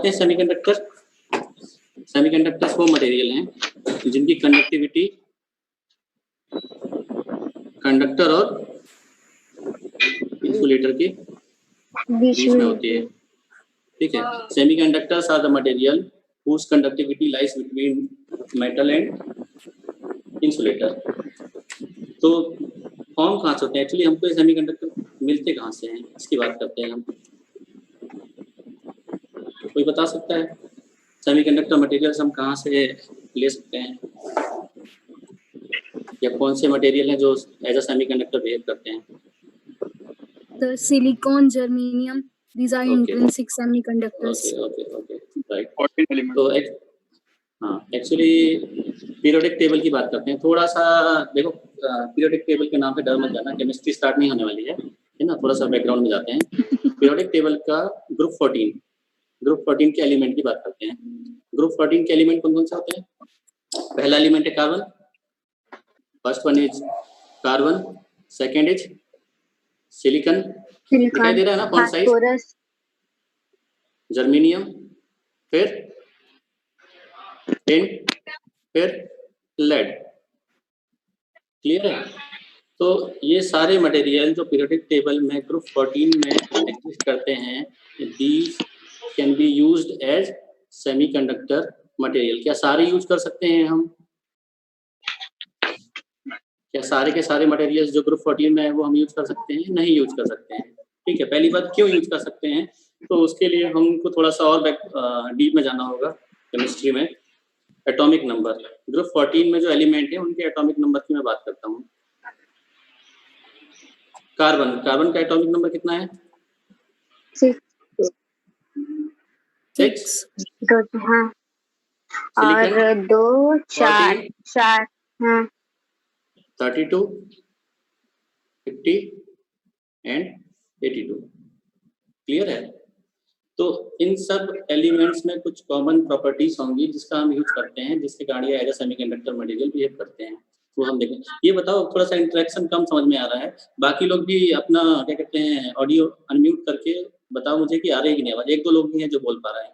होते हैं semiconductor? Semiconductors वो मटेरियल हैं जिनकी कंडक्टिविटी कंडक्टर और इंसुलेटर के बीच में होती है। ठीक है, semiconductors are the material whose conductivity lies between metal and insulator। तो फॉर्म कहाँ से होते हैं? एक्चुअली हमको ये सेमीकंडक्टर मिलते कहाँ से हैं, इसकी बात करते हैं हम। कोई बता सकता है सेमीकंडक्टर मटेरियल्स हम कहाँ से ले सकते हैं, या कौन से मटेरियल हैं जो एज अ सेमीकंडक्टर बिहेव करते हैं? The silicon, germanium, these are intrinsic semiconductors. Okay, right। तो हाँ, एक्चुअली पीरियोडिक टेबल की बात करते हैं। थोड़ा सा देखो, पीरियोडिक टेबल के नाम पे डर मत जाना, केमिस्ट्री स्टार्ट नहीं होने वाली है ना। थोड़ा सा बैकग्राउंड में जाते हैं। पीरियोडिक टेबल का ग्रुप 14 के एलिमेंट की बात करते हैं। ग्रुप 14 के एलिमेंट कौन कौन से होते हैं? पहला एलिमेंट है carbon, first one is carbon, second is silicon, दिखाई दे रहा है ना कौन साइज? जर्मेनियम, फिर टिन, फिर लेड। क्लियर है? तो ये सारे मटेरियल जो पीरियोडिक टेबल में ग्रुप 14 में एग्जिस्ट करते हैं, these can be used as semiconductor material. क्या सारे यूज कर सकते हैं हम? क्या सारे के सारे मटेरियल्स जो ग्रुप 14 में है वो हम यूज कर सकते हैं? नहीं यूज कर सकते हैं। ठीक है, पहली बात क्यों यूज कर सकते हैं, तो उसके लिए हमको थोड़ा सा और डीप में जाना होगा केमिस्ट्री में। एटॉमिक नंबर, ग्रुप 14 में जो एलिमेंट है उनके एटॉमिक नंबर की मैं बात करता हूँ। कार्बन का एटॉमिक नंबर कितना है? 6। हाँ, और 2 4 4 हाँ, 32, 50 एंड 82। क्लियर है? तो इन सब एलिमेंट्स में कुछ कॉमन प्रॉपर्टीज होंगी जिसका हम यूज करते हैं, जिसके कारण ये as a semiconductor material behave करते हैं। वो हम देखें। ये बताओ, थोड़ा सा इंटरेक्शन कम समझ में आ रहा है, बाकी लोग भी अपना क्या कहते हैं ऑडियो अनम्यूट करके बताओ मुझे कि आ रही है कि नहीं आवाज। 1-2 लोग ही हैं जो बोल पा रहे हैं।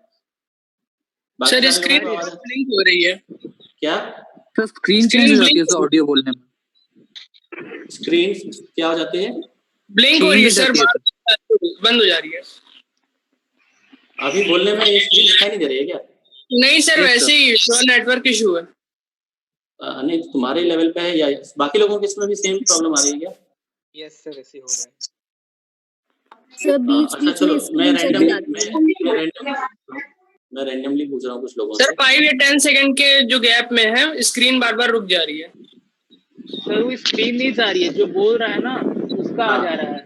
सर स्क्रीन ब्लिंक हो रही है। क्या सर? स्क्रीन चेंज हो जाती है सर ऑडियो बोलने में। स्क्रीन क्या हो जाती है? ब्लिंक हो रही है सर, बंद हो जा रही है। अभी बोलने में ये स्क्रीन दिखाई नहीं दे रही है क्या? नहीं सर, वैसे ही नेटवर्क इशू है। नहीं, तुम्हारे लेवल पे है या बाकी लोगों के इसमें भी सेम प्रॉब्लम आ रही है क्या? यस सर, ऐसे हो रहा है सर बीच में स्क्रीन चली जाती है। मैं रैंडमली पूछ रहा हूँ कुछ लोगों सर 5 या 10 सेकंड के जो गैप में है स्क्रीन बार बार रुक जा रही है। सर। वो स्क्रीन नहीं जा रही है, जो बोल रहा है ना उसका आ जा रहा है।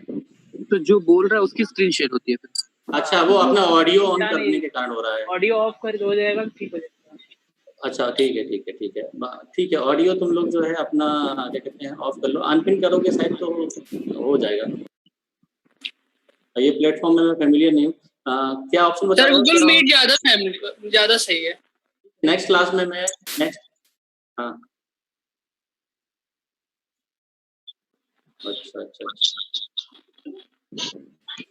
तो जो बोल रहा है उसकी स्क्रीन शेयर होती है फिर। अच्छा, वो अपना ऑडियो ऑन करने के कारण हो रहा है। ऑडियो ऑफ कर हो जाएगा, ठीक हो जाएगा। अच्छा, ठीक है। ऑडियो तुम लोग जो है अपना क्या कहते हैं ऑफ कर लो, अनपिन करोगे शायद तो हो जाएगा। ये प्लेटफॉर्म में मैं फैमिलियर नहीं हूँ। क्या ऑप्शन बता रहे हो? गूगल मीट ज्यादा सही है। नेक्स्ट क्लास में मैं हाँ, अच्छा,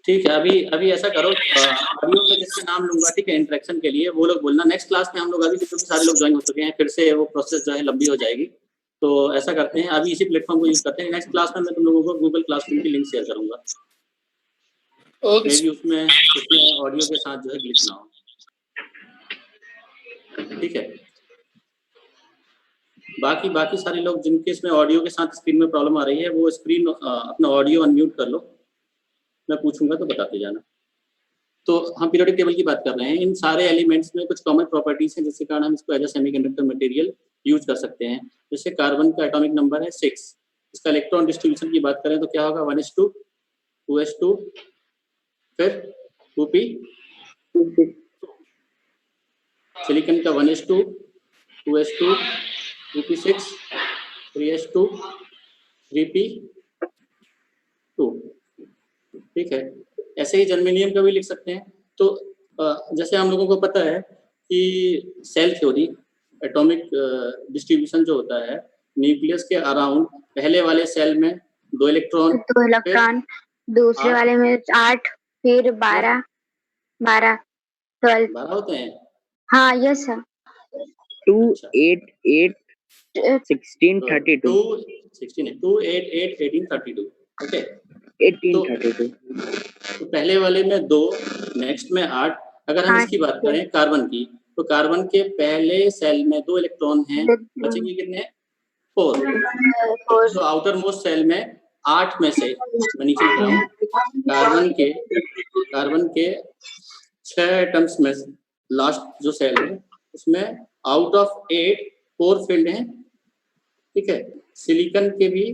ठीक है। अभी ऐसा करो, ऑडियो में जिसका नाम लूंगा, ठीक है, इंटरेक्शन के लिए वो लोग बोलना। नेक्स्ट क्लास में हम लोग अभी क्योंकि सारे लोग ज्वाइन हो चुके हैं, फिर से वो प्रोसेस जो है लंबी हो जाएगी। तो ऐसा करते हैं, अभी इसी प्लेटफॉर्म को यूज करते हैं। नेक्स्ट क्लास में मैं तुम लोगों को गूगल क्लासरूम की लिंक शेयर करूंगा। उसमें ऑडियो के साथ जो है ग्लिच ना हो। ठीक है, बाकी सारे लोग जिनके इसमें ऑडियो के साथ स्क्रीन में प्रॉब्लम आ रही है, वो स्क्रीन अपना ऑडियो अनम्यूट कर लो। मैं पूछूंगा तो बताते जाना। तो हम पीरियोडिक टेबल की बात कर रहे हैं। इन सारे एलिमेंट्स में कुछ कॉमन प्रॉपर्टीज हैं जिसके कारण हम इसको as a semiconductor material use कर सकते हैं। जैसे कार्बन का एटॉमिक नंबर है 6। इसका इलेक्ट्रॉन डिस्ट्रीब्यूशन की बात करें तो क्या होगा? 1s2, 2s2, फिर 2p। सिलिकॉन का 1s2, 2s2, 2p6, 3s2, 3p2। ठीक है, ऐसे ही जर्मेनियम का भी लिख सकते हैं। तो जैसे हम लोगों को पता है कि सेल थ्योरी, एटॉमिक डिस्ट्रीब्यूशन जो होता है, न्यूक्लियस के अराउंड पहले वाले सेल में 2 इलेक्ट्रॉन, दूसरे वाले में 8, फिर 12 12. 12 होते हैं। हाँ यस सर. 2 अच्छा 8 8 16 32 2 16 2 8 8 18 32 ओके 18 तो 32 तो पहले वाले में 2, नेक्स्ट में 8। अगर हम 8 इसकी बात करें कार्बन की, तो कार्बन के पहले सेल में 2 इलेक्ट्रॉन हैं, बचेंगे कितने? 4। 4. जो आउटर मोस्ट सेल में 8 में से मैं नीचे लिख रहा हूँ, कार्बन के 6 एटम्स में लास्ट जो सेल है उसमें आउट ऑफ 8 4 फील्ड हैं, ठीक है। सिलिकॉन के भी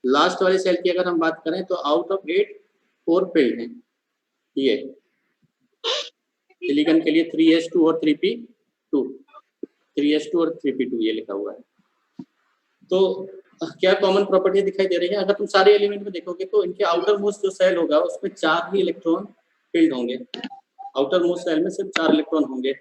लास्ट वाले सेल की अगर हम बात करें तो आउट ऑफ 8 4 फील्ड हैं। ये सिलिकॉन के लिए 3s2 और 3p2 3s2 और 3p2 ये लिखा हुआ है। तो क्या कॉमन प्रॉपर्टी दिखाई दे रही है? अगर तुम सारे एलिमेंट में देखोगे तो इनके आउटर मोस्ट जो सेल होगा उसमें 4 ही इलेक्ट्रॉन फील्ड होंगे। आउटर मोस्ट सेल में सिर्फ 4 इलेक्ट्रॉन होंगे।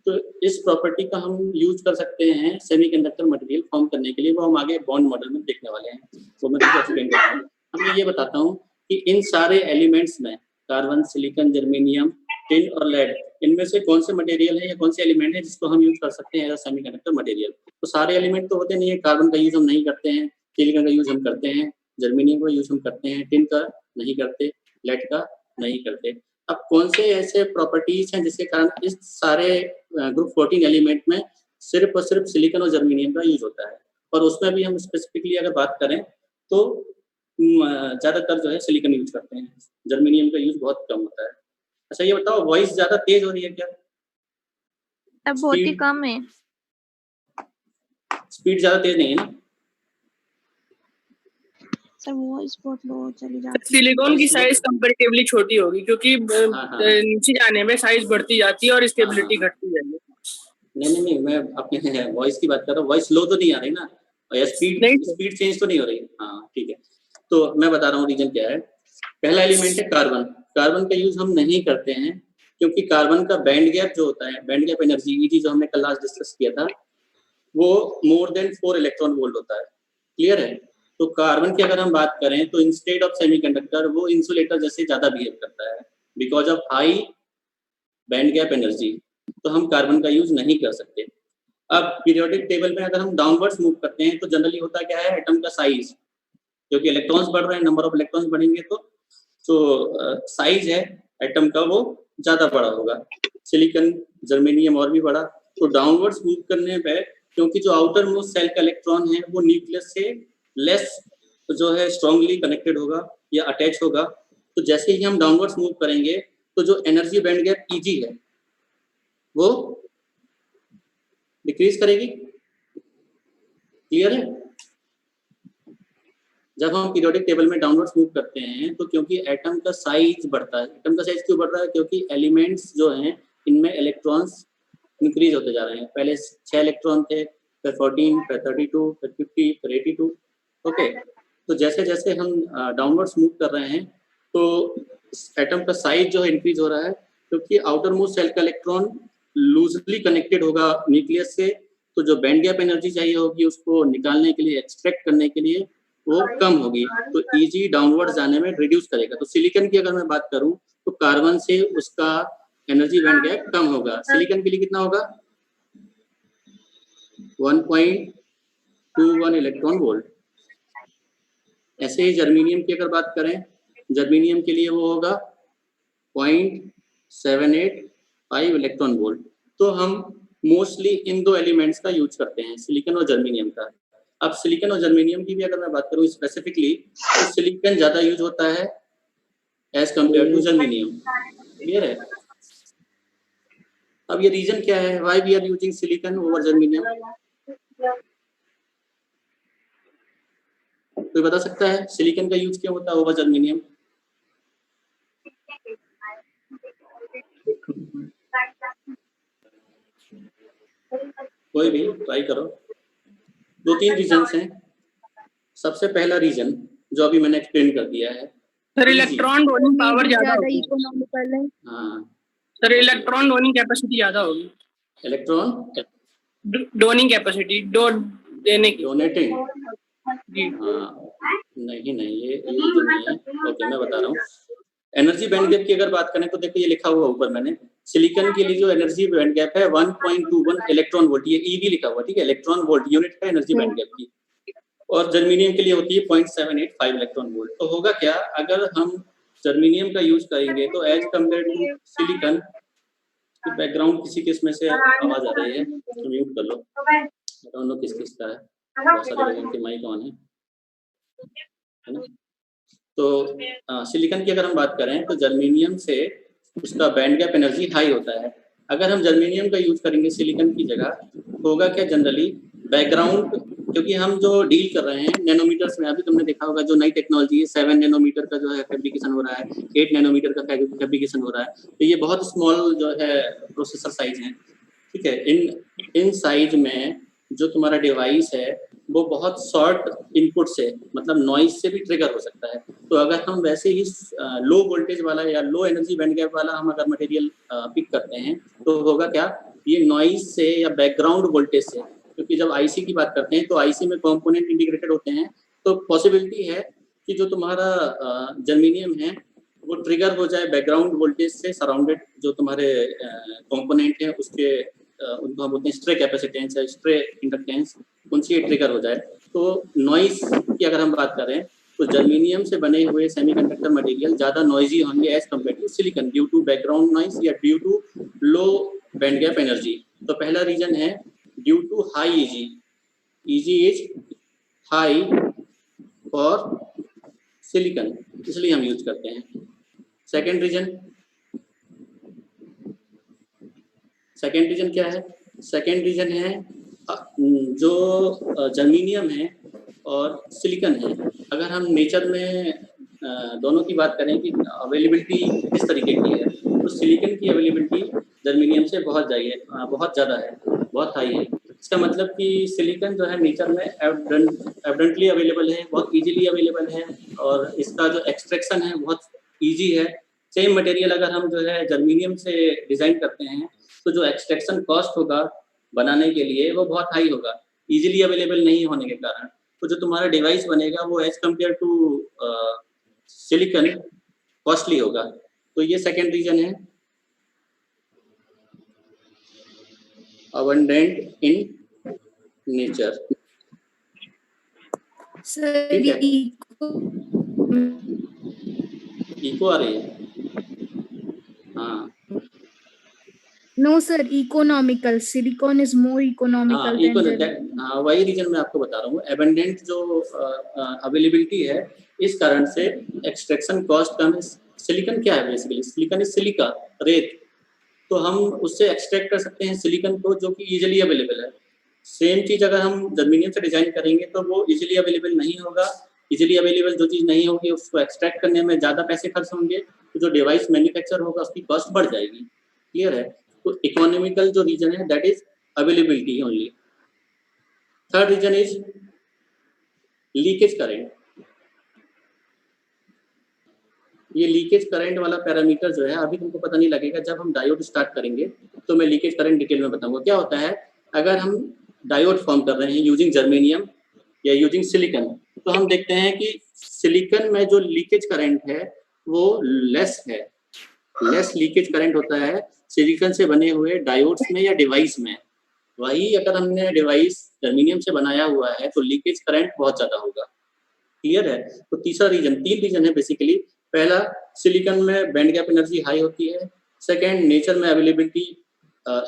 तो इस प्रॉपर्टी का हम यूज कर सकते हैं सेमीकंडक्टर मटेरियल फॉर्म करने के लिए, वो हम आगे बॉन्ड मॉडल में देखने वाले हैं, वो मैं तुमको एक्सप्लेन करूंगा। अब मैं ये बताता हूँ कि इन सारे एलिमेंट्स में कार्बन, सिलिकॉन, जर्मेनियम, टिन और लेड, इनमें से कौन से मटेरियल है या कौन से एलिमेंट है जिसको हम यूज कर सकते हैं एज सेमीकंडक्टर मटेरियल। तो सारे एलिमेंट तो होते नहीं है, कार्बन का यूज हम नहीं करते हैं, सिलिकॉन का यूज हम करते हैं, जर्मेनियम का यूज हम करते हैं, टिन का नहीं करते, लेड का नहीं करते। अब कौन से ऐसे प्रॉपर्टीज हैं जिसके कारण इस सारे ग्रुप 14 एलिमेंट में सिर्फ और सिर्फ सिलिकॉन और जर्मेनियम का यूज होता है, और उसमें भी हम स्पेसिफिकली अगर बात करें तो ज़्यादातर जो है सिलिकॉन यूज करते हैं, जर्मेनियम का यूज बहुत कम होता है। अच्छा ये बताओ, वॉइस ज़्यादा तेज हो रही है क्या? अब बहुत ही कम है। स्पीड ज़्यादा तेज नहीं है ना? सर वॉइस बहुत लो चली जाती है। सिलिकॉन की साइज कंपैरेटिवली छोटी होगी क्योंकि हाँ। नीचे जाने में साइज बढ़ती जाती है और स्टेबिलिटी घटती जाएगी। नहीं, मैं अपने वॉइस की बात कर रहा हूँ। वॉइस लो तो नहीं आ रही ना, और स्पीड चेंज तो नहीं हो रही। हाँ ठीक है, तो मैं बता रहा हूँ रीजन क्या है। पहला एलिमेंट है कार्बन। कार्बन का यूज हम नहीं करते हैं क्योंकि कार्बन का बैंड गैप जो होता है, बैंड गैप एनर्जी ईजी जो हमने कल लास्ट डिस्कस किया था, वो मोर देन 4 इलेक्ट्रॉन वोल्ट होता है। क्लियर है? तो कार्बन की अगर हम बात करें तो इंस्टेड ऑफ सेमीकंडक्टर वो इंसुलेटर जैसे ज्यादा बिहेव करता है because of high band gap energy. तो हम कार्बन का यूज नहीं कर सकते। अब पीरियोडिक टेबल में अगर हम डाउनवर्ड्स मूव करते हैं तो जनरली होता क्या है, एटम का साइज, क्योंकि इलेक्ट्रॉन्स बढ़ रहे हैं, नंबर ऑफ इलेक्ट्रॉन्स बढ़ेंगे तो साइज है एटम का वो ज्यादा बड़ा होगा। सिलिकॉन, जर्मेनियम और भी बड़ा। तो डाउनवर्ड्स मूव करने पे क्योंकि जो आउटर मोस्ट सेल का इलेक्ट्रॉन है वो न्यूक्लियस से लेस जो है स्ट्रांगली कनेक्टेड होगा या अटैच होगा, तो जैसे ही हम डाउनवर्ड्स मूव करेंगे तो जो एनर्जी बैंड गैप ईजी है वो डिक्रीज करेगी। क्लियर है? जब हम पीरियोडिक टेबल में डाउनवर्ड्स मूव करते हैं तो क्योंकि एटम का साइज बढ़ता है। एटम का साइज क्यों बढ़ रहा है? क्योंकि एलिमेंट्स जो हैं इनमें इलेक्ट्रॉन्स इंक्रीज होते जा रहे हैं। पहले 6 इलेक्ट्रॉन थे, फिर 14, फिर 32, फिर 50, फिर 82। ओके, तो जैसे जैसे हम डाउनवर्ड्स मूव कर रहे हैं तो एटम का साइज जो है इंक्रीज हो रहा है, क्योंकि आउटर मोस्ट सेल का इलेक्ट्रॉन लूजली कनेक्टेड होगा न्यूक्लियस से, तो जो बैंड गैप एनर्जी चाहिए होगी उसको निकालने के लिए, एक्सट्रैक्ट करने के लिए, वो कम होगी, तो इजी डाउनवर्ड जाने में रिड्यूस करेगा। तो सिलिकॉन की अगर मैं बात करूं तो कार्बन से उसका एनर्जी बैंड गैप कम होगा। सिलिकॉन के लिए कितना होगा? 1.21 इलेक्ट्रॉन वोल्ट। ऐसे ही जर्मेनियम की अगर बात करें, जर्मेनियम के लिए वो होगा 0.785 इलेक्ट्रॉन वोल्ट। तो हम मोस्टली इन दो एलिमेंट्स का यूज करते हैं, सिलिकॉन और जर्मेनियम का। अब सिलिकॉन और जर्मेनियम की भी अगर मैं बात करूं स्पेसिफिकली, तो सिलिकॉन ज्यादा यूज होता है as compare to germanium. Clear है? अब ये रीजन क्या है, why we are using silicon over germanium? कोई बता सकता है सिलिकॉन का यूज क्यों होता है ओवर जर्मेनियम? कोई भी ट्राई करो। 2-3 रीजंस हैं। सबसे पहला रीजन जो अभी मैंने एक्सप्लेन कर दिया है, सर इलेक्ट्रॉन डोनिंग पावर ज्यादा होगी। इकोनॉमिकल है। हाँ, सर इलेक्ट्रॉन डोनिंग कैपेसिटी ज्यादा होगी। इलेक्ट्रॉन डोनिंग कैपेसिटी, देने की, डोनेटिंग। जी। हाँ, नहीं ये रीजन नहीं है। ओके, मैं बता रहा हूँ। एनर्जी बैंड गैप की अगर बात करें तो देखो ये लिखा हुआ ऊपर मैंने, सिलिकॉन के लिए जो एनर्जी बैंड गैप है 1.21 इलेक्ट्रॉन वोल्ट, ये ईवी लिखा हुआ, ठीक है, इलेक्ट्रॉन वोल्ट यूनिट है एनर्जी बैंड गैप की। और जर्मेनियम के लिए होती है 0.785 इलेक्ट्रॉन वोल्ट। तो होगा क्या, अगर हम जर्मेनियम का यूज करेंगे तो as compare to silicon, background किसी किस में से आवाज आ रही है तो म्यूट कर लो, डोंट नो किस किस का है, बहुत सारे लोगों के माइक ऑन है ना। तो सिलिकॉन की अगर हम बात करें तो जर्मेनियम से उसका बैंड गैप एनर्जी हाई होता है। अगर हम जर्मेनियम का यूज करेंगे सिलिकॉन की जगह, होगा क्या, जनरली बैकग्राउंड, क्योंकि हम जो डील कर रहे हैं नैनोमीटर्स में, अभी तुमने देखा होगा जो नई टेक्नोलॉजी है 7 नैनोमीटर का जो है फैब्रिकेशन हो रहा है, 8 नैनोमीटर का फैब्रिकेशन हो रहा है, तो ये बहुत स्मॉल जो है प्रोसेसर साइज है, ठीक है। इन साइज में जो तुम्हारा डिवाइस है वो बहुत शॉर्ट इनपुट से, मतलब नॉइज से भी ट्रिगर हो सकता है। तो अगर हम वैसे ही लो वोल्टेज वाला या लो एनर्जी बैंड गैप वाला हम अगर मटेरियल पिक करते हैं तो होगा क्या, ये नॉइज से या बैकग्राउंड वोल्टेज से, क्योंकि जब आईसी की बात करते हैं तो आईसी में कंपोनेंट इंटीग्रेटेड होते हैं, तो पॉसिबिलिटी है कि जो तुम्हारा जर्मेनियम है वो ट्रिगर हो जाए बैकग्राउंड वोल्टेज से, सराउंडेड जो तुम्हारे कंपोनेंट हैं उसके उनको हम बोलते हैं स्ट्रे कैपेसिटेंस या स्ट्रे इंडक्टेंस, उनसे ट्रिगर हो जाए। तो नॉइज की अगर हम बात करें तो जर्मेनियम से बने हुए सेमीकंडक्टर मटेरियल ज़्यादा नॉइजी होंगे as compare to silicon, due to background noise या due to low band gap energy. तो पहला रीजन है due to high E G, E G is high for silicon, इसलिए हम यूज करते हैं। सेकेंड रीजन क्या है, सेकेंड रीजन है जो जर्मेनियम है और सिलिकॉन है, अगर हम नेचर में दोनों की बात करें कि अवेलेबिलिटी किस तरीके की है, तो सिलिकॉन की अवेलेबिलिटी जर्मेनियम से बहुत ज़्यादा है, बहुत हाई है। इसका मतलब कि सिलिकॉन जो है नेचर में एबडेंटली अवेलेबल है, बहुत इजीली अवेलेबल है, और इसका जो एक्सट्रैक्शन है बहुत इजी है। सेम मटेरियल अगर हम जो है जर्मेनियम से डिज़ाइन करते हैं तो जो एक्सट्रैक्शन कॉस्ट होगा बनाने के लिए वो बहुत हाई होगा, इजीली अवेलेबल नहीं होने के कारण। तो जो तुम्हारा डिवाइस बनेगा वो as compare to silicon costly होगा। तो ये सेकेंड रीजन है, abundant in nature. Sir echo आ रही है, हाँ। No sir, economical, silicon is more economical. हाँ, वही रीजन मैं आपको बता रहा हूँ, एबंडेंट जो अवेलेबिलिटी है इस कारण से एक्सट्रैक्शन कॉस्ट कम है। सिलिकॉन क्या है बेसिकली, सिलिकॉन इज सिलिका, रेत, तो हम उससे एक्सट्रैक्ट कर सकते हैं सिलिकॉन को जो कि इजीली अवेलेबल है। सेम चीज़ अगर हम जर्मेनियम से डिजाइन करेंगे तो वो इजीली अवेलेबल नहीं होगा, इजीली अवेलेबल जो चीज़ नहीं होगी उसको एक्सट्रैक्ट करने में ज़्यादा पैसे खर्च होंगे, तो जो डिवाइस मैन्युफैक्चर होगा उसकी कॉस्ट बढ़ जाएगी। क्लियर है। तो इकोनॉमिकल जो रीजन है that is availability only. Third reason is leakage current. ये लीकेज करंट वाला पैरामीटर जो है अभी तुमको पता नहीं लगेगा, जब हम डायोड स्टार्ट करेंगे तो मैं लीकेज करंट डिटेल में बताऊंगा। क्या होता है, अगर हम डायोड फॉर्म कर रहे हैं यूजिंग जर्मेनियम या यूजिंग सिलिकॉन, तो हम देखते हैं कि सिलिकॉन में जो लीकेज करंट है वो लेस है, लेस लीकेज करंट होता है सिलिकॉन से बने हुए डायोड्स में या डिवाइस में। वही अगर हमने डिवाइस जर्मेनियम से बनाया हुआ है तो लीकेज करंट बहुत ज़्यादा होगा। क्लियर है। तो तीसरा रीजन, तीन रीजन है बेसिकली। पहला, सिलिकॉन में बैंड गैप एनर्जी हाई होती है। सेकेंड, नेचर में अवेलेबिलिटी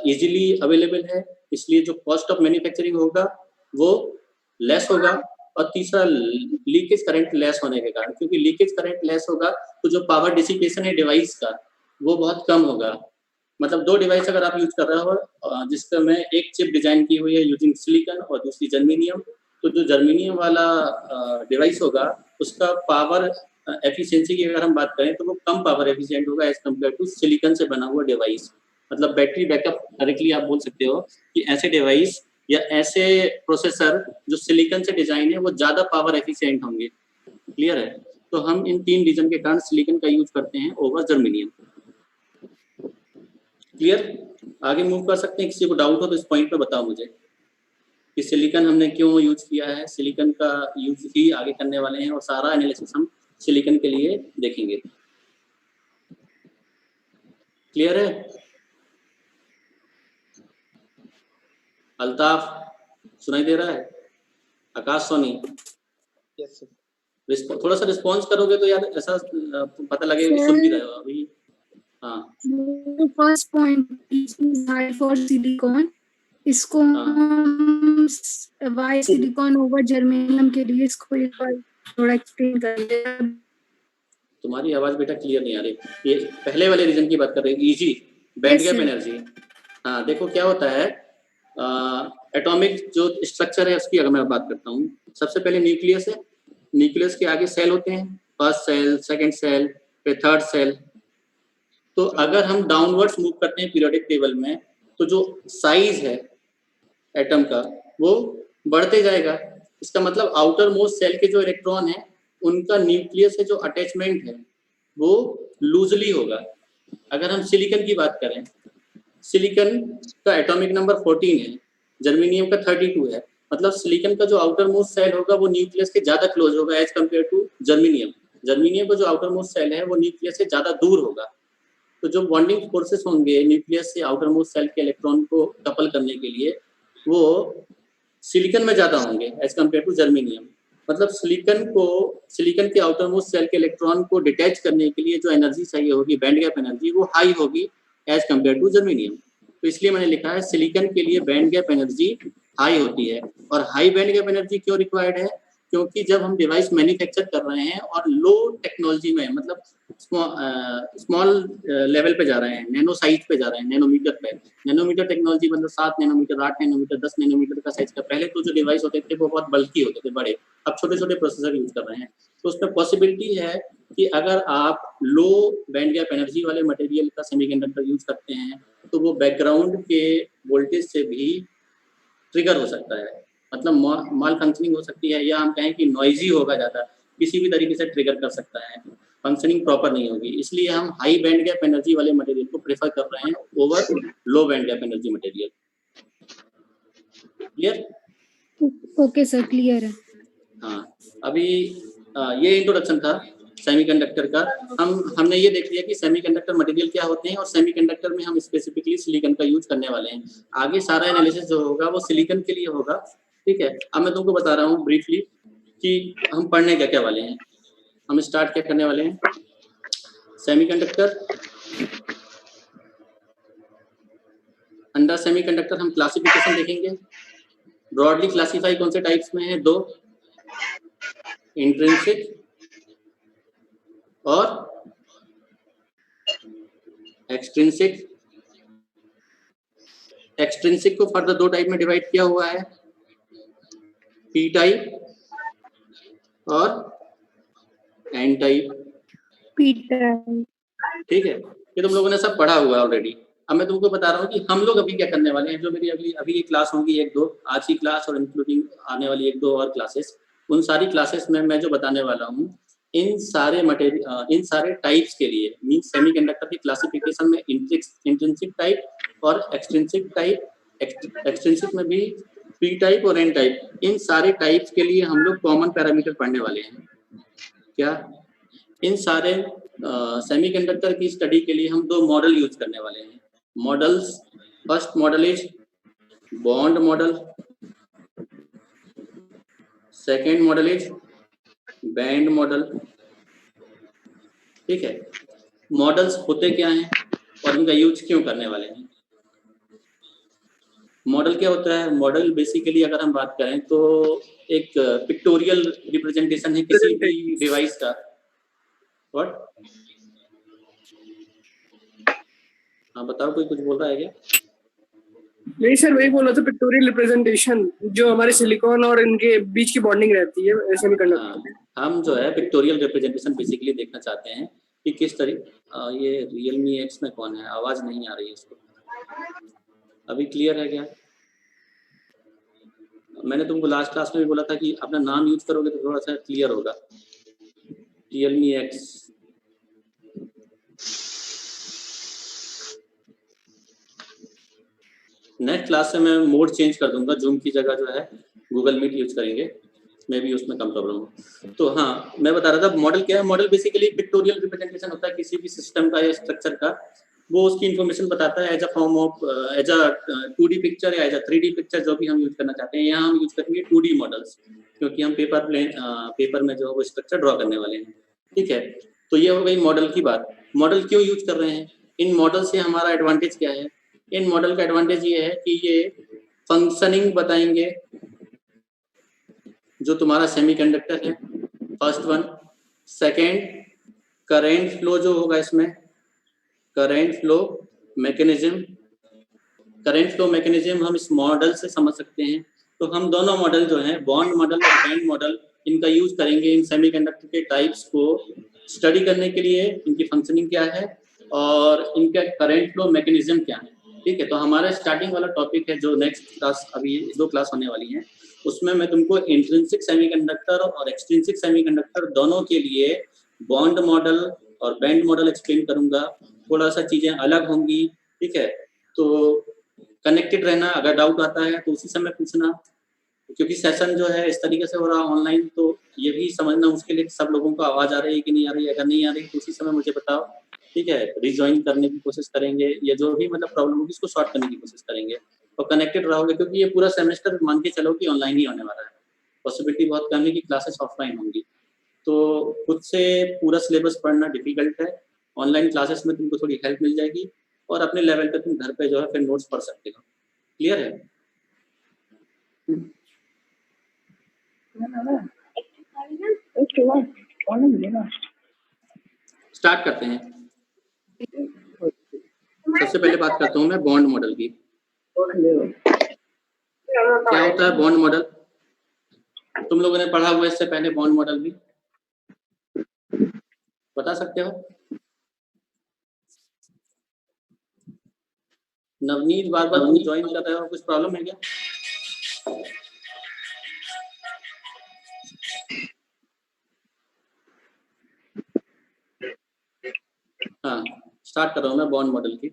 इजीली अवेलेबल है, इसलिए जो कॉस्ट ऑफ मैन्युफैक्चरिंग होगा वो लेस होगा। और तीसरा, लीकेज करंट लेस होने के कारण, क्योंकि लीकेज करंट लेस होगा तो जो पावर डिसिपेशन है डिवाइस का वो बहुत कम होगा। मतलब दो डिवाइस अगर आप यूज कर रहे हो जिसका में एक चिप डिजाइन की हुई है यूजिंग सिलिकॉन और दूसरी जर्मेनियम, तो जो जर्मेनियम वाला डिवाइस होगा उसका पावर एफिशिएंसी की अगर हम बात करें तो वो कम पावर एफिशिएंट होगा एज कम्पेयर टू सिलिकॉन से बना हुआ डिवाइस। मतलब बैटरी बैकअप डायरेक्टली आप बोल सकते हो कि ऐसे डिवाइस या ऐसे प्रोसेसर जो सिलिकॉन से डिजाइन है वो ज़्यादा पावर एफिशिएंट होंगे। क्लियर है। तो हम इन तीन रीजन के कारण सिलिकॉन का यूज करते हैं ओवर जर्मेनियम। क्लियर। आगे मूव कर सकते हैं। किसी को डाउट हो तो इस पॉइंट पे बताओ मुझे कि सिलिकॉन हमने क्यों यूज किया है। सिलिकॉन का यूज ही आगे करने वाले हैं और सारा एनालिसिस हम सिलिकॉन के लिए देखेंगे। क्लियर है? अल्ताफ सुनाई दे रहा है? आकाश सोनी थोड़ा सा रिस्पॉन्स करोगे तो यार ऐसा पता लगेगा कि सुन भी रहे हो अभी। हाँ The first point is high for silicon. इसको हम why silicon over germanium के लिए इसको एक बार थोड़ा एक्सप्लेन कर दे। तुम्हारी आवाज बेटा क्लियर नहीं आ रही। ये पहले वाले रीजन की बात कर रहे हैं, ईजी बैंड गैप एनर्जी। हाँ देखो क्या होता है, एटॉमिक जो स्ट्रक्चर है उसकी अगर मैं बात करता हूँ, सबसे पहले न्यूक्लियस है, न्यूक्लियस के आगे सेल होते हैं, फर्स्ट सेल, सेकंड सेल, फिर थर्ड सेल। तो अगर हम डाउनवर्ड्स मूव करते हैं पीरियोडिक टेबल में तो जो साइज है एटम का वो बढ़ते जाएगा। इसका मतलब आउटर मोस्ट सेल के जो इलेक्ट्रॉन है उनका न्यूक्लियस से जो अटैचमेंट है वो लूजली होगा। अगर हम सिलिकॉन की बात करें, सिलिकॉन का एटॉमिक नंबर 14 है, जर्मेनियम का 32 है, मतलब सिलिकॉन का जो आउटर मोस्ट सेल होगा वो न्यूक्लियस के ज्यादा क्लोज होगा as compare to germanium. Germanium का जो आउटर मोस्ट सेल है वो न्यूक्लियस से ज्यादा दूर होगा। तो जो बॉन्डिंग फोर्सेस होंगे न्यूक्लियस से आउटर मोस्ट सेल के इलेक्ट्रॉन को कपल करने के लिए वो सिलिकॉन में ज्यादा होंगे एज कम्पेयर टू जर्मेनियम। मतलब सिलिकॉन के आउटर मोस्ट सेल के इलेक्ट्रॉन को डिटैच करने के लिए जो एनर्जी चाहिए होगी, बैंड गैप एनर्जी, वो हाई होगी एज कम्पेयर टू जर्मेनियम। तो इसलिए मैंने लिखा है सिलिकॉन के लिए बैंड गैप एनर्जी हाई होती है। और हाई बैंड गैप एनर्जी क्यों रिक्वायर्ड है? क्योंकि जब हम डिवाइस मैन्युफैक्चर कर रहे हैं और लो टेक्नोलॉजी में, मतलब स्मॉल लेवल पे जा रहे हैं, नैनो साइज पे जा रहे हैं, नैनोमीटर पे, नैनोमीटर टेक्नोलॉजी मतलब 7 नैनोमीटर, 8 नैनोमीटर, 10 नैनोमीटर का साइज का। पहले तो जो डिवाइस होते थे वो बहुत बल्कि होते थे, बड़े, अब छोटे छोटे प्रोसेसर यूज कर रहे हैं। तो उसमें पॉसिबिलिटी है कि अगर आप लो बैंड गैप एनर्जी वाले मटेरियल का सेमीकंडक्टर यूज करते हैं तो वो बैकग्राउंड के वोल्टेज से भी ट्रिगर हो सकता है, मतलब माल फंक्शनिंग हो सकती है, या हम कहें कि नॉइजी होगा ज़्यादा, किसी भी तरीके से ट्रिगर कर सकता है, फंक्शनिंग प्रॉपर नहीं होगी। इसलिए हम हाई बैंड गैप एनर्जी वाले मटेरियल को प्रेफर कर रहे हैं ओवर लो band gap energy material. Clear? Okay sir, clear है। हाँ, अभी ये इंट्रोडक्शन था सेमीकंडक्टर का। हमने ये देख लिया कि सेमीकंडक्टर मटेरियल क्या होते हैं और सेमीकंडक्टर में हम स्पेसिफिकली सिलिकॉन का यूज करने वाले हैं। आगे सारा एनालिसिस जो होगा वो सिलिकॉन के लिए होगा, ठीक है। अब मैं तुमको बता रहा हूँ ब्रीफली कि हम पढ़ने क्या क्या वाले हैं। हम स्टार्ट क्या करने वाले हैं, सेमीकंडक्टर। अंडर सेमीकंडक्टर हम क्लासिफिकेशन देखेंगे। ब्रॉडली क्लासीफाई कौन से टाइप्स में है? 2, इंट्रिंसिक और एक्सट्रिंसिक। एक्सट्रिंसिक को फर्दर 2 टाइप में डिवाइड किया हुआ है, पी टाइप और एन टाइप, ठीक है। ये तुम लोगों ने सब पढ़ा हुआ है ऑलरेडी। अब मैं तुमको बता रहा हूँ कि हम लोग अभी क्या करने वाले हैं। जो मेरी अभी ये क्लास होंगी 1-2, आज की क्लास और इंक्लूडिंग आने वाली 1-2 और क्लासेस, उन सारी क्लासेस में मैं जो बताने वाला हूँ इन सारे टाइप्स के लिए, मीन सेमीकंडक्टर की क्लासिफिकेशन में इंट्रिंसिक टाइप और एक्सट्रिंसिक टाइप, एक्सट्रिंसिक में भी पी टाइप और एन टाइप, इन सारे टाइप्स के लिए हम लोग कॉमन पैरामीटर पढ़ने वाले हैं। क्या इन सारे सेमीकंडक्टर की स्टडी के लिए हम 2 मॉडल यूज करने वाले हैं। Models, first model is bond model, second model is band model, ठीक है। मॉडल्स होते क्या हैं और इनका यूज क्यों करने वाले हैं? मॉडल क्या होता है? मॉडल बेसिकली अगर हम बात करें तो एक पिक्टोरियल रिप्रेजेंटेशन है किसी भी डिवाइस का। व्हाट? हाँ बताओ, कोई कुछ बोल रहा है क्या? नहीं सर, वही बोल रहा था, पिक्टोरियल रिप्रेजेंटेशन जो हमारे सिलिकॉन और इनके बीच की बॉन्डिंग रहती है सेमीकंडक्टर में। हम जो है पिक्टोरियल रिप्रेजेंटेशन बेसिकली देखना चाहते हैं कि किस तरीके। ये Realme X में कौन है? आवाज नहीं आ रही है इसको। अभी क्लियर है क्या? मैंने तुमको लास्ट क्लास में भी बोला था कि अपना नाम यूज करोगे तो थोड़ा सा क्लियर होगा। Realme X, नेक्स्ट क्लास से मैं मोड चेंज कर दूंगा, जूम की जगह जो है गूगल मीट यूज करेंगे, मे भी उसमें कम प्रॉब्लम हो। तो हाँ, मैं बता रहा था मॉडल क्या है। मॉडल बेसिकली पिक्टोरियल रिप्रेजेंटेशन होता है किसी भी सिस्टम का या स्ट्रक्चर का वो उसकी इन्फॉर्मेशन बताता है as a form of as a 2D picture या एज अ 3D पिक्चर, जो भी हम यूज करना चाहते हैं। यहाँ हम यूज करेंगे 2D मॉडल्स, क्योंकि हम पेपर में जो है वो स्ट्रक्चर ड्रॉ करने वाले हैं। ठीक है, तो ये हो गई मॉडल की बात। मॉडल क्यों यूज कर रहे हैं? इन मॉडल से हमारा एडवांटेज क्या है? इन मॉडल का एडवांटेज ये है कि ये फंक्शनिंग बताएंगे जो तुम्हारा सेमीकंडक्टर है, first one. Second, current flow जो होगा इसमें, current flow mechanism. Current flow mechanism हम इस मॉडल से समझ सकते हैं। तो हम दोनों मॉडल जो हैं, बॉन्ड मॉडल और बैंड मॉडल, इनका यूज करेंगे इन सेमीकंडक्टर के टाइप्स को स्टडी करने के लिए, इनकी फंक्शनिंग क्या है और इनका करंट फ्लो मैकेनिज्म क्या है। ठीक है, तो हमारा स्टार्टिंग वाला टॉपिक है जो नेक्स्ट क्लास, अभी 2 क्लास होने वाली हैं, उसमें मैं तुमको इंट्रिंसिक सेमीकंडक्टर और एक्सट्रिंसिक सेमीकंडक्टर दोनों के लिए बॉन्ड मॉडल और बैंड मॉडल एक्सप्लेन करूंगा। थोड़ा सा चीजें अलग होंगी। ठीक है, तो कनेक्टेड रहना, अगर डाउट आता है तो उसी समय पूछना, क्योंकि सेशन जो है इस तरीके से हो रहा है ऑनलाइन, तो ये भी समझना मुश्किल है कि सब लोगों को आवाज आ रही है कि नहीं आ रही है। अगर नहीं आ रही तो उसी समय मुझे बताओ। ठीक है, रिज्वाइन करने की कोशिश करेंगे, या जो भी मतलब प्रॉब्लम होगी उसको सॉल्व करने की कोशिश करेंगे और कनेक्टेड रहोगे, क्योंकि ये पूरा सेमेस्टर मान के चलो कि ऑनलाइन ही होने वाला है। पॉसिबिलिटी बहुत कम है कि क्लासेस ऑफलाइन होंगी, तो खुद से पूरा सिलेबस पढ़ना डिफिकल्ट है। ऑनलाइन क्लासेस में तुमको थोड़ी हेल्प मिल जाएगी और अपने लेवल पे तुम घर पे जो है फिर नोट्स पढ़ सकते हो। क्लियर है? स्टार्ट करते हैं। सबसे पहले बात करता हूँ मैं बॉन्ड मॉडल की। क्या होता है बॉन्ड मॉडल? तुम लोगों ने पढ़ा हुआ है इससे पहले बॉन्ड मॉडल भी, बता सकते हो? नवनीत बार बार तुम ज्वाइन कर रहे हो, कुछ प्रॉब्लम है क्या? हाँ, स्टार्ट कर रहा हूँ मैं बॉन्ड मॉडल की।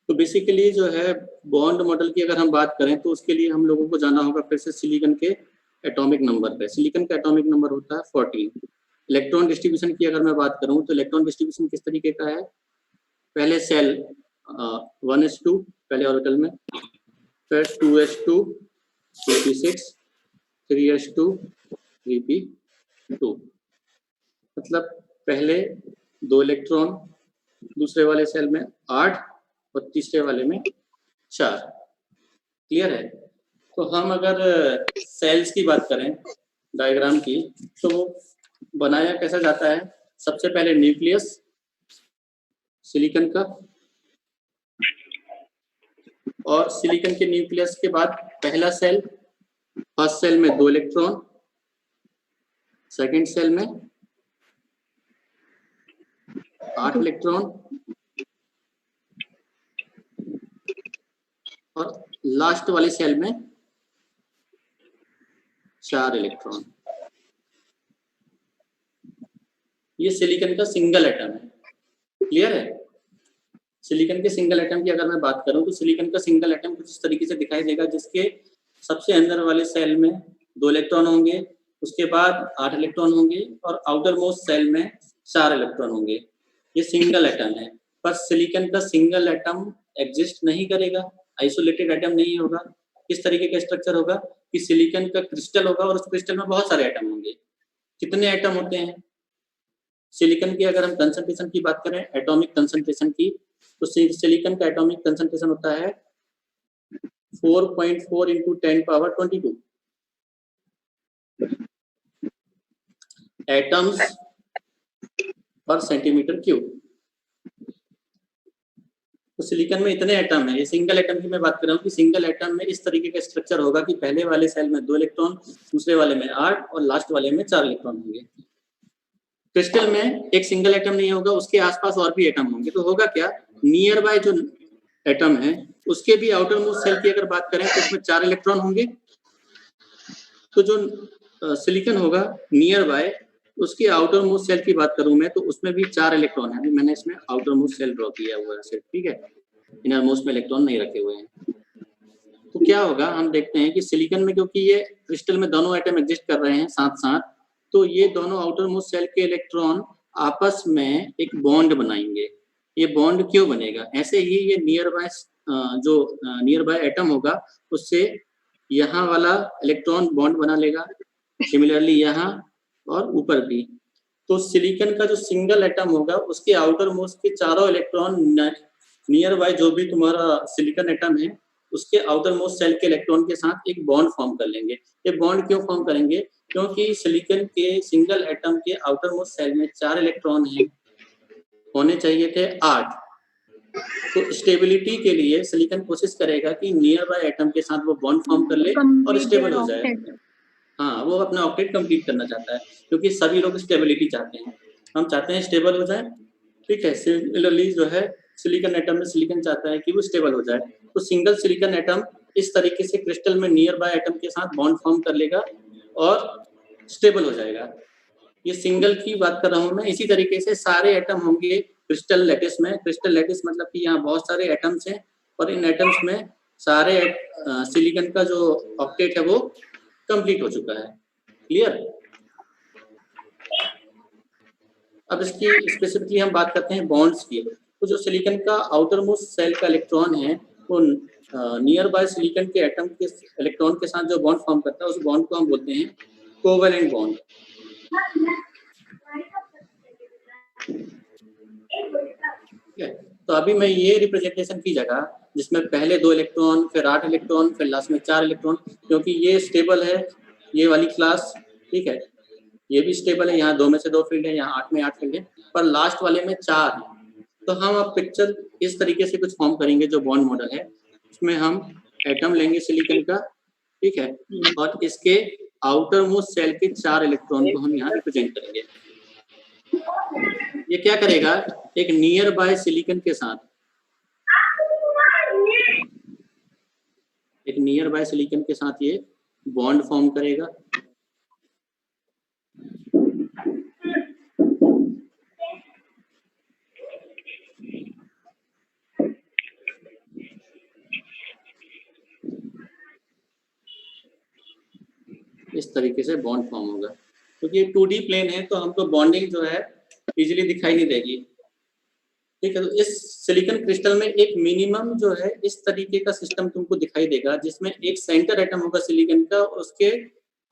तो बेसिकली जो है बॉन्ड मॉडल की अगर हम बात करें तो उसके लिए हम लोगों को जाना होगा फिर से सिलिकॉन के एटॉमिक नंबर पे। सिलिकॉन का एटॉमिक नंबर होता है 14। इलेक्ट्रॉन डिस्ट्रीब्यूशन की अगर मैं बात करूं तो इलेक्ट्रॉन डिस्ट्रीब्यूशन किस तरीके का है? पहले सेल 1s2 पहले ऑर्बिटल में, फिर 2s2 3p6 3s2 3p2, मतलब पहले 2 इलेक्ट्रॉन, दूसरे वाले सेल में 8 और तीसरे वाले में 4। क्लियर है? तो हम अगर सेल्स की बात करें डायग्राम की, तो वो बनाया कैसा जाता है? सबसे पहले न्यूक्लियस सिलिकॉन का, और सिलिकॉन के न्यूक्लियस के बाद पहला सेल, फर्स्ट सेल में 2 इलेक्ट्रॉन, सेकंड सेल में 8 इलेक्ट्रॉन और लास्ट वाली सेल में 4 इलेक्ट्रॉन। ये सिलिकॉन का सिंगल एटम है। क्लियर है? सिलिकॉन के सिंगल एटम की अगर मैं बात करूं तो सिलिकॉन का सिंगल एटम कुछ इस तरीके से दिखाई देगा, जिसके सबसे अंदर वाले सेल में 2 इलेक्ट्रॉन होंगे, उसके बाद 8 इलेक्ट्रॉन होंगे और आउटर मोस्ट सेल में 4 इलेक्ट्रॉन होंगे। ये सिंगल एटम है, पर सिलिकॉन का सिंगल एटम एग्जिस्ट नहीं करेगा, आइसोलेटेड एटम नहीं होगा। किस तरीके का स्ट्रक्चर होगा कि सिलिकॉन का क्रिस्टल होगा और उस क्रिस्टल में बहुत सारे एटम होंगे। कितने एटम होते हैं सिलिकॉन की? अगर हम कंसंट्रेशन की बात करें, एटॉमिक कंसंट्रेशन की, तो सिलिकॉन का एटॉमिक कंसंट्रेशन होता है 4.4 × 10⁻22 एटम्स पर सेंटीमीटर क्यूब। तो सिलिकॉन में इतने एटम है। ये सिंगल एटम की मैं बात कर रहा हूँ कि सिंगल एटम में इस तरीके का स्ट्रक्चर होगा कि पहले वाले सेल में 2 इलेक्ट्रॉन, दूसरे वाले में 8 और लास्ट वाले में 4 इलेक्ट्रॉन होंगे। क्रिस्टल में एक सिंगल एटम नहीं होगा, उसके आसपास और भी एटम होंगे। तो होगा क्या, नियर बाय जो एटम है उसके भी आउटर मोस्ट सेल की अगर बात करें तो उसमें 4 इलेक्ट्रॉन होंगे। तो जो सिलिकॉन होगा नियर बाय, उसकी आउटर मोस्ट सेल की बात करूं मैं तो उसमें भी 4 इलेक्ट्रॉन है। अभी मैंने इसमें आउटर मोस्ट सेल ड्रॉ किया हुआ है सिर्फ, ठीक है, इनर मोस्ट में इलेक्ट्रॉन नहीं रखे हुए हैं। तो क्या होगा, हम देखते हैं कि सिलिकॉन में क्योंकि ये क्रिस्टल में दोनों एटम एग्जिस्ट कर रहे हैं साथ साथ, तो ये दोनों आउटर मोस्ट सेल के इलेक्ट्रॉन आपस में एक बॉन्ड बनाएंगे। ये बॉन्ड क्यों बनेगा? ऐसे ही ये नियर बाय जो नियर बाय एटम होगा उससे यहाँ वाला इलेक्ट्रॉन बॉन्ड बना लेगा, सिमिलरली यहाँ और ऊपर भी। तो सिलिकॉन का जो सिंगल एटम होगा उसके आउटर मोस्ट के चारों इलेक्ट्रॉन नियर बाय जो भी तुम्हारा सिलिकॉन एटम है उसके आउटर मोस्ट सेल के इलेक्ट्रॉन के साथ एक बॉन्ड फॉर्म कर लेंगे। ये बॉन्ड क्यों फॉर्म करेंगे? क्योंकि सिलिकॉन के सिंगल एटम के आउटर मोस्ट सेल में 4 इलेक्ट्रॉन हैं, होने चाहिए थे 8। तो स्टेबिलिटी के लिए सिलिकॉन कोशिश करेगा कि नियर बाय एटम के साथ वो बॉन्ड फॉर्म कर ले और स्टेबल हो जाए। हाँ, वो अपना ऑक्टेट कंप्लीट करना चाहता है क्योंकि सभी लोग स्टेबिलिटी चाहते हैं। हम चाहते हैं स्टेबल हो जाए, ठीक है। सिमिलरली जो है सिलिकॉन एटम में सिलिकॉन चाहता है कि वो स्टेबल हो जाए। तो सिंगल सिलिकॉन एटम इस तरीके से क्रिस्टल में नियर बाय एटम के साथ बॉन्ड फॉर्म कर लेगा और स्टेबल हो जाएगा। ये सिंगल की बात कर रहा हूँ मैं। इसी तरीके से सारे एटम होंगे क्रिस्टल लैटिस में। क्रिस्टल लैटिस मतलब कि यहाँ बहुत सारे एटम्स हैं और इन एटम्स में सारे सिलिकॉन का जो ऑक्टेट है वो कंप्लीट हो चुका है। क्लियर? अब इसकी स्पेसिफिकली हम बात करते हैं बॉन्ड्स की। तो जो सिलिकॉन का आउटर मोस्ट सेल का इलेक्ट्रॉन है वो नियर बाय सिलिकॉन के एटम के इलेक्ट्रॉन के साथ जो बॉन्ड फॉर्म करता है उस बॉन्ड को हम बोलते हैं कोवेलेंट बॉन्ड। तो अभी मैं ये रिप्रेजेंटेशन की जगह जिसमें पहले 2 इलेक्ट्रॉन, फिर 8 इलेक्ट्रॉन, फिर लास्ट में 4 इलेक्ट्रॉन, क्योंकि ये स्टेबल है ये वाली क्लास, ठीक है। ये भी स्टेबल है, यहाँ 2 में से 2 फील्ड है, यहाँ 8 में 8 फील्ड है, पर लास्ट वाले में 4 है। तो हम अब पिक्चर इस तरीके से कुछ फॉर्म करेंगे जो बॉन्ड मॉडल है। इसमें हम एटम लेंगे सिलिकॉन का, ठीक है, और इसके आउटर मोस्ट सेल के 4 इलेक्ट्रॉन को हम यहाँ रिप्रेजेंट करेंगे। ये क्या करेगा? एक नियर बाय सिलिकॉन के साथ ये बॉन्ड फॉर्म करेगा। इस तरीके से बॉन्ड फॉर्म होगा। क्योंकि ये 2D प्लेन है तो हमको बॉन्डिंग जो है इजीली दिखाई नहीं देगी, ठीक है। तो इस सिलिकॉन क्रिस्टल में एक मिनिमम जो है इस तरीके का सिस्टम तुमको दिखाई देगा जिसमें एक सेंटर एटम होगा सिलिकॉन का, उसके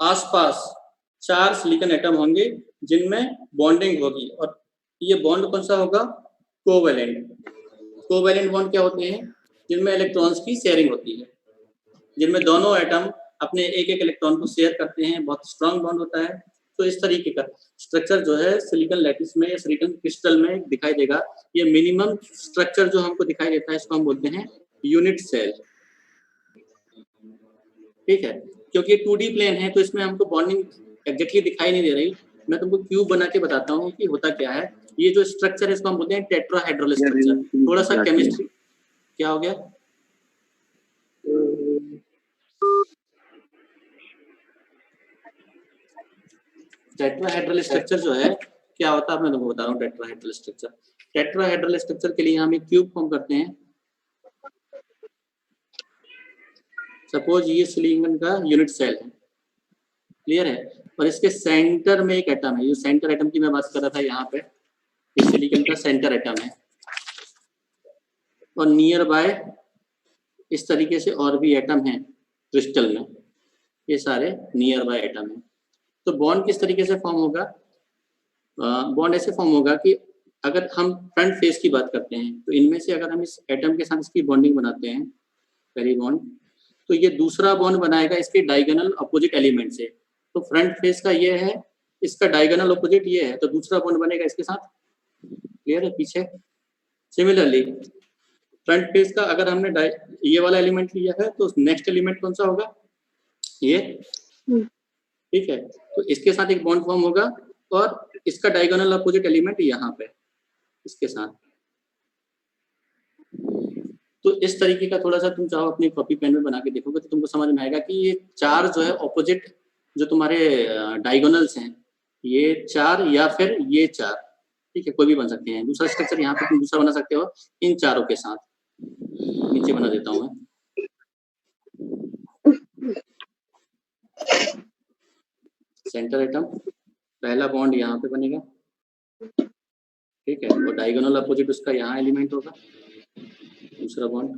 आसपास 4 सिलिकॉन एटम होंगे जिनमें बॉन्डिंग होगी। और ये बॉन्ड कौन सा होगा? कोवेलेंट। कोवेलेंट बॉन्ड क्या होते हैं? जिनमें इलेक्ट्रॉन्स की शेयरिंग होती है, जिनमें दोनों एटम अपने एक एक इलेक्ट्रॉन को शेयर करते हैं, बहुत स्ट्रांग बॉन्ड होता है। तो इस तरीके का स्ट्रक्चर जो है सिलिकॉन लैटिस में या सिलिकॉन क्रिस्टल में दिखाई देगा। ये मिनिमम स्ट्रक्चर जो हमको दिखाई देता है इसको हम बोलते हैं यूनिट सेल, ठीक है। क्योंकि 2D प्लेन है तो इसमें हमको बॉन्डिंग एग्जैक्टली दिखाई नहीं दे रही। मैं तुमको क्यूब बना के बताता हूँ कि होता क्या है। ये जो स्ट्रक्चर है इसको हम बोलते हैं टेट्राहेड्रल स्ट्रक्चर। थोड़ा सा केमिस्ट्री, क्या हो गया? टेट्राहेड्रल स्ट्रक्चर जो है क्या होता है मैं तुमको बता रहा हूँ। टेट्राहेड्रल स्ट्रक्चर के लिए हम एक क्यूब फॉर्म करते हैं। सपोज ये सिलिकॉन का यूनिट सेल है, क्लियर है, और इसके सेंटर में एक एटम है। ये सेंटर एटम की मैं बात कर रहा था, यहाँ पे ये सिलिकॉन का सेंटर एटम है और नियर बाय इस तरीके से और भी एटम हैं क्रिस्टल में, ये सारे नियर बाय एटम हैं। तो बॉन्ड किस तरीके से फॉर्म होगा? बॉन्ड ऐसे फॉर्म होगा कि अगर हम फ्रंट फेस की बात करते हैं तो इनमें से अगर हम इस एटम के साथ इसकी बॉन्डिंग बनाते हैं, पहली बॉन्ड, तो ये दूसरा बॉन्ड बनाएगा इसके डायगोनल अपोजिट एलिमेंट से। तो फ्रंट फेस का ये है, इसका डायगोनल अपोजिट ये है, तो दूसरा बॉन्ड बनेगा इसके साथ, क्लियर है पीछे। सिमिलरली फ्रंट फेस का अगर हमने ये वाला एलिमेंट लिया है तो नेक्स्ट एलिमेंट कौन सा होगा? ये, ठीक है। तो इसके साथ एक बॉन्ड फॉर्म होगा और इसका डायगोनल अपोजिट एलिमेंट यहाँ पे इसके साथ। तो इस तरीके का थोड़ा सा तुम चाहो अपनी कॉपी पेन में बना के देखोगे तो तुमको समझ में आएगा कि ये 4 जो है ऑपोजिट जो तुम्हारे डायगोनल्स हैं, ये 4 या फिर ये 4, ठीक है, कोई भी बन सकते हैं। दूसरा स्ट्रक्चर यहाँ पे तुम दूसरा बना सकते हो इन चारों के साथ। नीचे बना देता हूँ मैं। सेंटर एटम, पहला बॉन्ड यहाँ पे बनेगा, ठीक है, और डायगोनल अपोजिट उसका यहाँ एलिमेंट होगा, दूसरा बॉन्ड,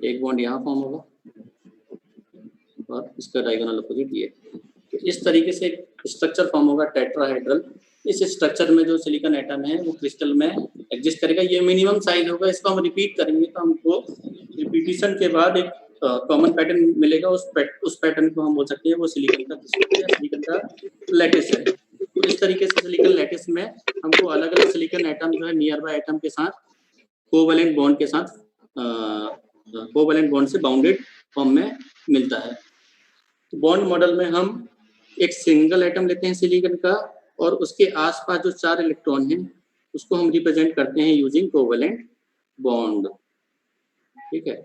एक बॉन्ड यहाँ फॉर्म होगा और इसका डायगोनल अपोजिट ये। तो इस तरीके से स्ट्रक्चर फॉर्म होगा टेट्राहेड्रल। इस स्ट्रक्चर में जो सिलिकॉन एटम है वो क्रिस्टल में एग्जिस्ट करेगा। ये मिनिमम साइज होगा, इसको हम रिपीट करेंगे तो हमको रिपीटिशन के बाद एक कॉमन पैटर्न मिलेगा। उस पैटर्न को हम बोल सकते हैं वो सिलिकॉन का क्रिस्टल है, सिलिकॉन का लैटिस है। तो इस तरीके से सिलिकॉन लैटिस में हमको अलग अलग सिलिकॉन एटम जो है नियर बाय एटम के साथ कोवैलेंट बॉन्ड के साथ कोवैलेंट बॉन्ड से बाउंडेड फॉर्म में मिलता है। तो बॉन्ड मॉडल में हम एक सिंगल एटम लेते हैं सिलिकॉन का और उसके आसपास जो 4 इलेक्ट्रॉन हैं उसको हम रिप्रेजेंट करते हैं यूजिंग कोवैलेंट बॉन्ड। ठीक है,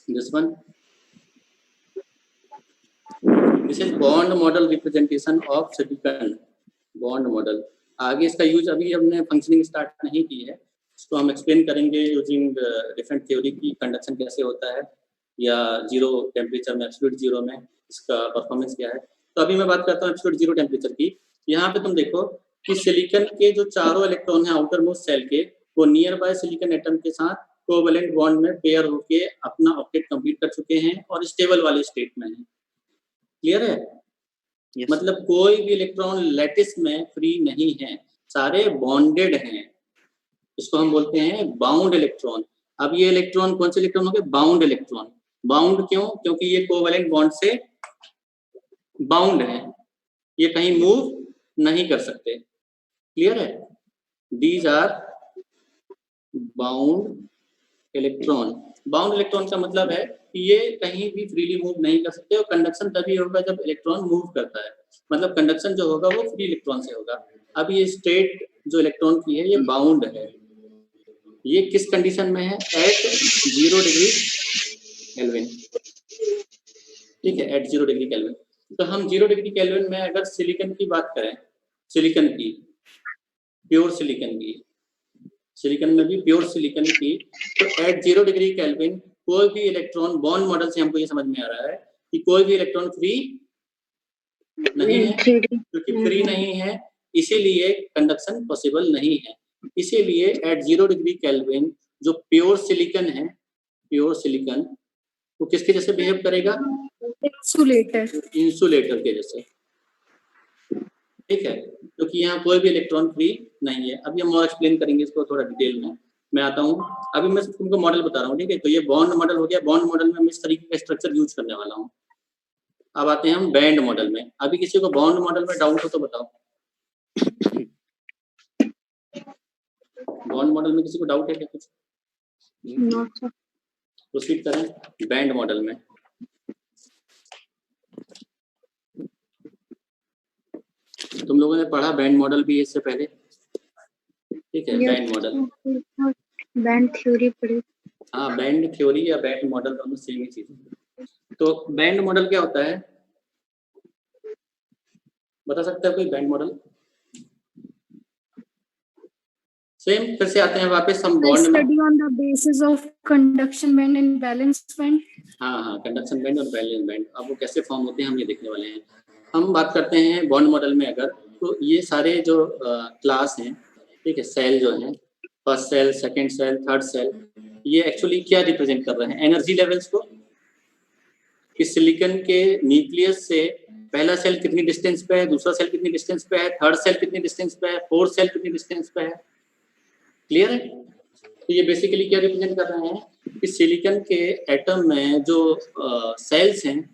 this one, this is bond model representation of silicon bond model। आगे इसका यूज अभी हमने फंक्शनिंग स्टार्ट नहीं की है, इसको हम एक्सप्लेन करेंगे यूजिंग डिफरेंट थ्योरी की कंडक्शन कैसे होता है या जीरो टेम्परेचर में एब्सोल्यूट जीरो में इसका परफॉर्मेंस क्या है। तो अभी मैं बात करता हूँ एब्सोल्यूट जीरो टेम्परेचर की। यहाँ पे तुम देखो कि सिलिकॉन के जो चारों इलेक्ट्रॉन हैं आउटर मोस्ट सेल के वो नियर बाय सिलिकॉन एटम के साथ कोवैलेंट बॉन्ड में पेयर होके अपना ऑक्टेट कंप्लीट कर चुके हैं और स्टेबल वाले स्टेट में है। क्लियर है? Yes. मतलब कोई भी इलेक्ट्रॉन लैटिस में फ्री नहीं है, सारे बॉन्डेड हैं। इसको हम बोलते हैं बाउंड इलेक्ट्रॉन। अब ये इलेक्ट्रॉन कौन से इलेक्ट्रॉन हो गए? Bound electron. बाउंड क्यों? क्योंकि ये कोवैलेंट बॉन्ड से बाउंड है, ये कहीं मूव नहीं कर सकते। क्लियर है? These are bound electron. Bound electron का मतलब है कि ये कहीं भी फ्रीली मूव नहीं कर सकते और कंडक्शन तभी होगा जब इलेक्ट्रॉन मूव करता है, मतलब कंडक्शन जो होगा वो फ्री इलेक्ट्रॉन से होगा। अब ये स्टेट जो इलेक्ट्रॉन की है ये बाउंड है। ये किस कंडीशन में है? At 0 degree kelvin. ठीक है, एट 0 डिग्री केल्विन। तो हम 0 डिग्री केल्विन में अगर सिलिकॉन की बात करें, सिलिकॉन की प्योर सिलिकॉन में भी प्योर सिलिकॉन की, तो एट 0 डिग्री केल्विन कोई भी इलेक्ट्रॉन बॉन्ड मॉडल से हमको ये समझ में आ रहा है कि कोई भी इलेक्ट्रॉन फ्री नहीं है, क्योंकि फ्री नहीं है इसीलिए कंडक्शन पॉसिबल नहीं है। इसीलिए एट 0 डिग्री केल्विन जो प्योर सिलिकॉन है, प्योर सिलिकॉन वो किसके जैसे बिहेव करेगा? इंसुलेटर के जैसे। ठीक है, क्योंकि यहाँ कोई भी इलेक्ट्रॉन फ्री नहीं है। अभी हम और एक्सप्लेन करेंगे इसको थोड़ा डिटेल में, मैं आता हूँ। अभी मैं तुमको मॉडल बता रहा हूँ। ठीक है, तो ये बॉन्ड मॉडल हो गया। बॉन्ड मॉडल में हम इस तरीके का स्ट्रक्चर यूज करने वाला हूँ। अब आते हैं हम बैंड मॉडल में। अभी किसी को बॉन्ड मॉडल में डाउट हो तो बताओ। बॉन्ड मॉडल में किसी को डाउट है क्या कुछ? प्रोसीड करें बैंड मॉडल में। तुम लोगों ने पढ़ा बैंड मॉडल भी इससे पहले? ठीक है, बैंड मॉडल, बैंड थ्योरी पढ़ी। हाँ, बैंड थ्योरी या बैंड मॉडल दोनों सेम ही चीज है। तो बैंड मॉडल क्या होता है, बता सकता है कोई? Band model same. फिर से आते हैं वापस हम बॉन्ड में। Study on the basis of conduction band and balance band. हाँ, कंडक्शन बैंड और बैलेंस बैंड अब वो कैसे फॉर्म होते हैं हम ये देखने वाले हैं। हम बात करते हैं बॉन्ड मॉडल में अगर, तो ये सारे जो क्लास हैं, ठीक है, सेल जो हैं, first cell, second cell, third cell, ये एक्चुअली क्या रिप्रेजेंट कर रहे हैं? एनर्जी लेवल्स को। कि सिलिकॉन के न्यूक्लियस से पहला सेल कितनी डिस्टेंस पे है, दूसरा सेल कितनी डिस्टेंस पे है, थर्ड सेल कितनी डिस्टेंस पे है, फोर्थ सेल कितनी डिस्टेंस पे है। क्लियर है? तो ये बेसिकली क्या रिप्रेजेंट कर रहे हैं कि सिलिकॉन के एटम में जो सेल्स हैं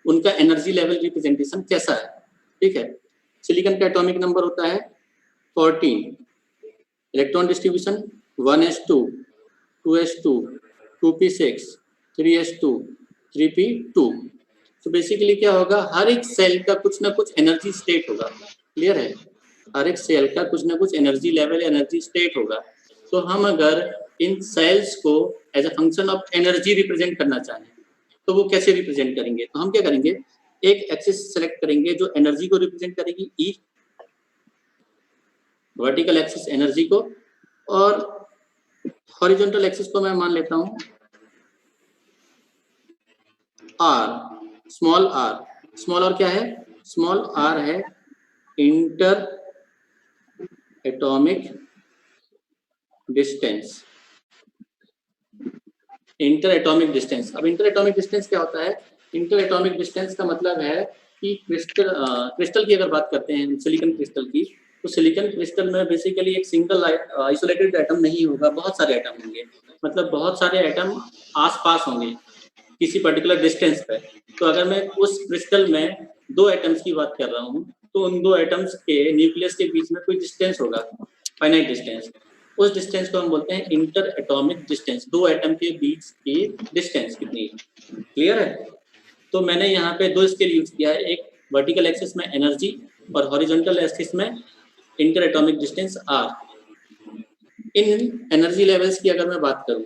उनका एनर्जी लेवल रिप्रेजेंटेशन कैसा है। ठीक है, सिलिकॉन का एटॉमिक नंबर होता है 14, electron distribution 1s2, 2s2, 2p6, 3s2, 3p2। तो बेसिकली क्या होगा, हर एक सेल का कुछ ना कुछ एनर्जी स्टेट होगा। क्लियर है? हर एक सेल का कुछ ना कुछ एनर्जी लेवल, एनर्जी स्टेट होगा। तो हम अगर इन सेल्स को as a function of energy represent करना चाहें तो वो कैसे रिप्रेजेंट करेंगे? तो हम क्या करेंगे, एक एक्सिस सेलेक्ट करेंगे जो एनर्जी को रिप्रेजेंट करेगी, ई वर्टिकल एक्सिस एनर्जी को, और हॉरिजॉन्टल एक्सिस को मैं मान लेता हूँ आर, स्मॉल आर क्या है? स्मॉल आर है inter atomic distance. Inter atomic distance, अब इंटर एटॉमिक डिस्टेंस क्या होता है? इंटर एटॉमिक डिस्टेंस का मतलब है कि क्रिस्टल की अगर बात करते हैं सिलिकॉन क्रिस्टल की, तो सिलिकॉन क्रिस्टल में बेसिकली एक सिंगल आइसोलेटेड एटम नहीं होगा, बहुत सारे एटम होंगे, मतलब बहुत सारे एटम आसपास होंगे किसी पर्टिकुलर डिस्टेंस पे। तो अगर मैं उस क्रिस्टल में दो एटम्स की बात कर रहा हूँ तो उन दो एटम्स के न्यूक्लियस के बीच में कोई डिस्टेंस होगा, फाइनाइट डिस्टेंस, उस डिस्टेंस को हम बोलते हैं इंटर एटॉमिक डिस्टेंस। दो एटम के बीच की डिस्टेंस कितनी है, क्लियर है? तो मैंने यहाँ पे दो स्केल यूज किया है, एक वर्टिकल एक्सिस में एनर्जी और हॉरिजॉन्टल एक्सिस में इंटर एटॉमिक डिस्टेंस आर। इन एनर्जी लेवल्स की अगर मैं बात करूँ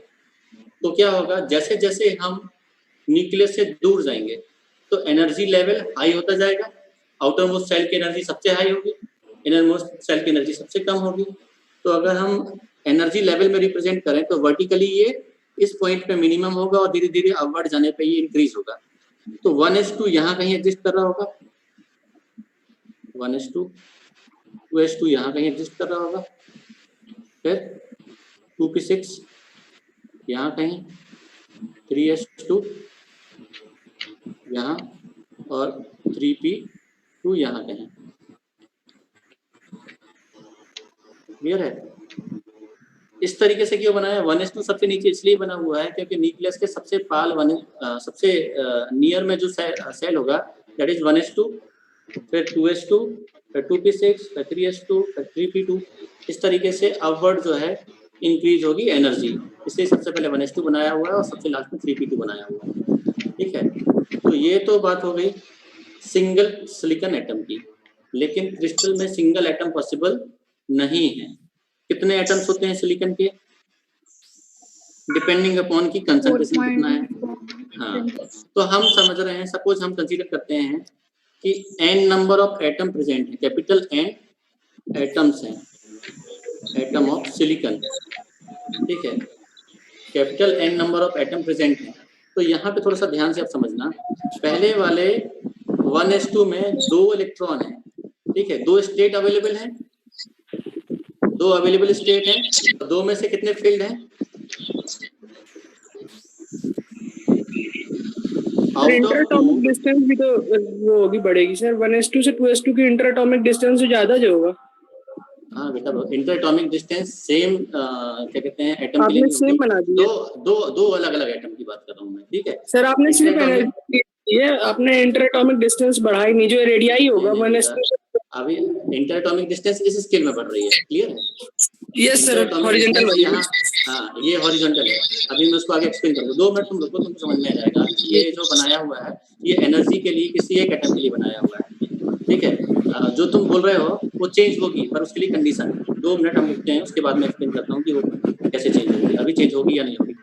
तो क्या होगा, जैसे जैसे हम न्यूक्लियस से दूर जाएंगे तो एनर्जी लेवल हाई होता जाएगा। आउटर मोस्ट सेल की एनर्जी सबसे हाई होगी, इनर मोस्ट सेल की एनर्जी सबसे कम होगी। तो अगर हम एनर्जी लेवल में रिप्रेजेंट करें तो वर्टिकली ये इस पॉइंट पे मिनिमम होगा और धीरे धीरे अपवर्ड जाने पे ये इंक्रीज होगा। तो 1s2 यहाँ कहीं एग्जिस्ट कर रहा होगा, 1s2, 2s2 यहाँ कहीं एग्जिस्ट कर रहा होगा, फिर 2p6 यहाँ कहीं, 3s2 यहाँ और 3p2 यहाँ कहीं। क्लियर है? इस तरीके से क्यों बनाया? 1s2 सबसे नीचे इसलिए बना हुआ है क्योंकि न्यूक्लियस के सबसे पाल सबसे नियर में जो सेल होगा दैट इज 1s2, फिर 2s2, फिर 2p6, फिर 3s2, फिर 3p2, इस तरीके से अपवर्ड जो है इंक्रीज होगी एनर्जी। इसलिए सबसे पहले 1s2 बनाया हुआ है और सबसे लास्ट में 3p2 बनाया हुआ है। ठीक है, तो ये तो बात हो गई सिंगल सिलिकॉन एटम की, लेकिन क्रिस्टल में सिंगल एटम पॉसिबल नहीं है। कितने एटम्स होते हैं सिलिकॉन के? डिपेंडिंग अपॉन की कंसंट्रेशन कितना है। हाँ, तो हम समझ रहे हैं, सपोज हम कंसीडर करते हैं कि n number of atom present है, कैपिटल N एटम्स हैं, एटम ऑफ सिलिकॉन। ठीक है, capital N number of atom present है। तो यहाँ पे थोड़ा सा ध्यान से आप समझना, पहले वाले 1s2 में 2 इलेक्ट्रॉन है। ठीक है, 2 स्टेट अवेलेबल हैं, 2 अवेलेबल स्टेट हैं, 2 में से कितने फील्ड हैं? इंटर एटॉमिक डिस्टेंस भी तो वो होगी, बढ़ेगी सर। 1s2 से 2s2 की इंटर एटॉमिक डिस्टेंस से ज्यादा जो होगा। हाँ बेटा, इंटर एटॉमिक डिस्टेंस सेम क्या कहते हैं एटम के लिए आपने सेम बना दिया। दो अलग अलग एटम की बात कर रहा हूँ मैं। ठीक है सर, आपने सिर्फ एनर्जी, ये आपने इंटर एटॉमिक डिस्टेंस बढ़ाई नहीं, जो रेडियाई होगा 1s2 से। अभी इंटर एटॉमिक डिस्टेंस इस स्केल में बढ़ रही है, क्लियर है? यस सर, हॉरिजॉन्टल वाली। हाँ, ये हॉरिजॉन्टल है। अभी मैं उसको आगे एक्सप्लेन करूँगा, 2 मिनट तुम रुको, तुमको समझ में आ जाएगा। ये जो बनाया हुआ है ये एनर्जी के लिए किसी एक एटम के लिए बनाया हुआ है। ठीक है, जो तुम बोल रहे हो वो चेंज होगी, पर उसके लिए कंडीशन है। 2 मिनट हम रुकते हैं, उसके बाद मैं एक्सप्लेन करता हूँ कि वो कैसे चेंज होगी, अभी चेंज होगी या नहीं होगी।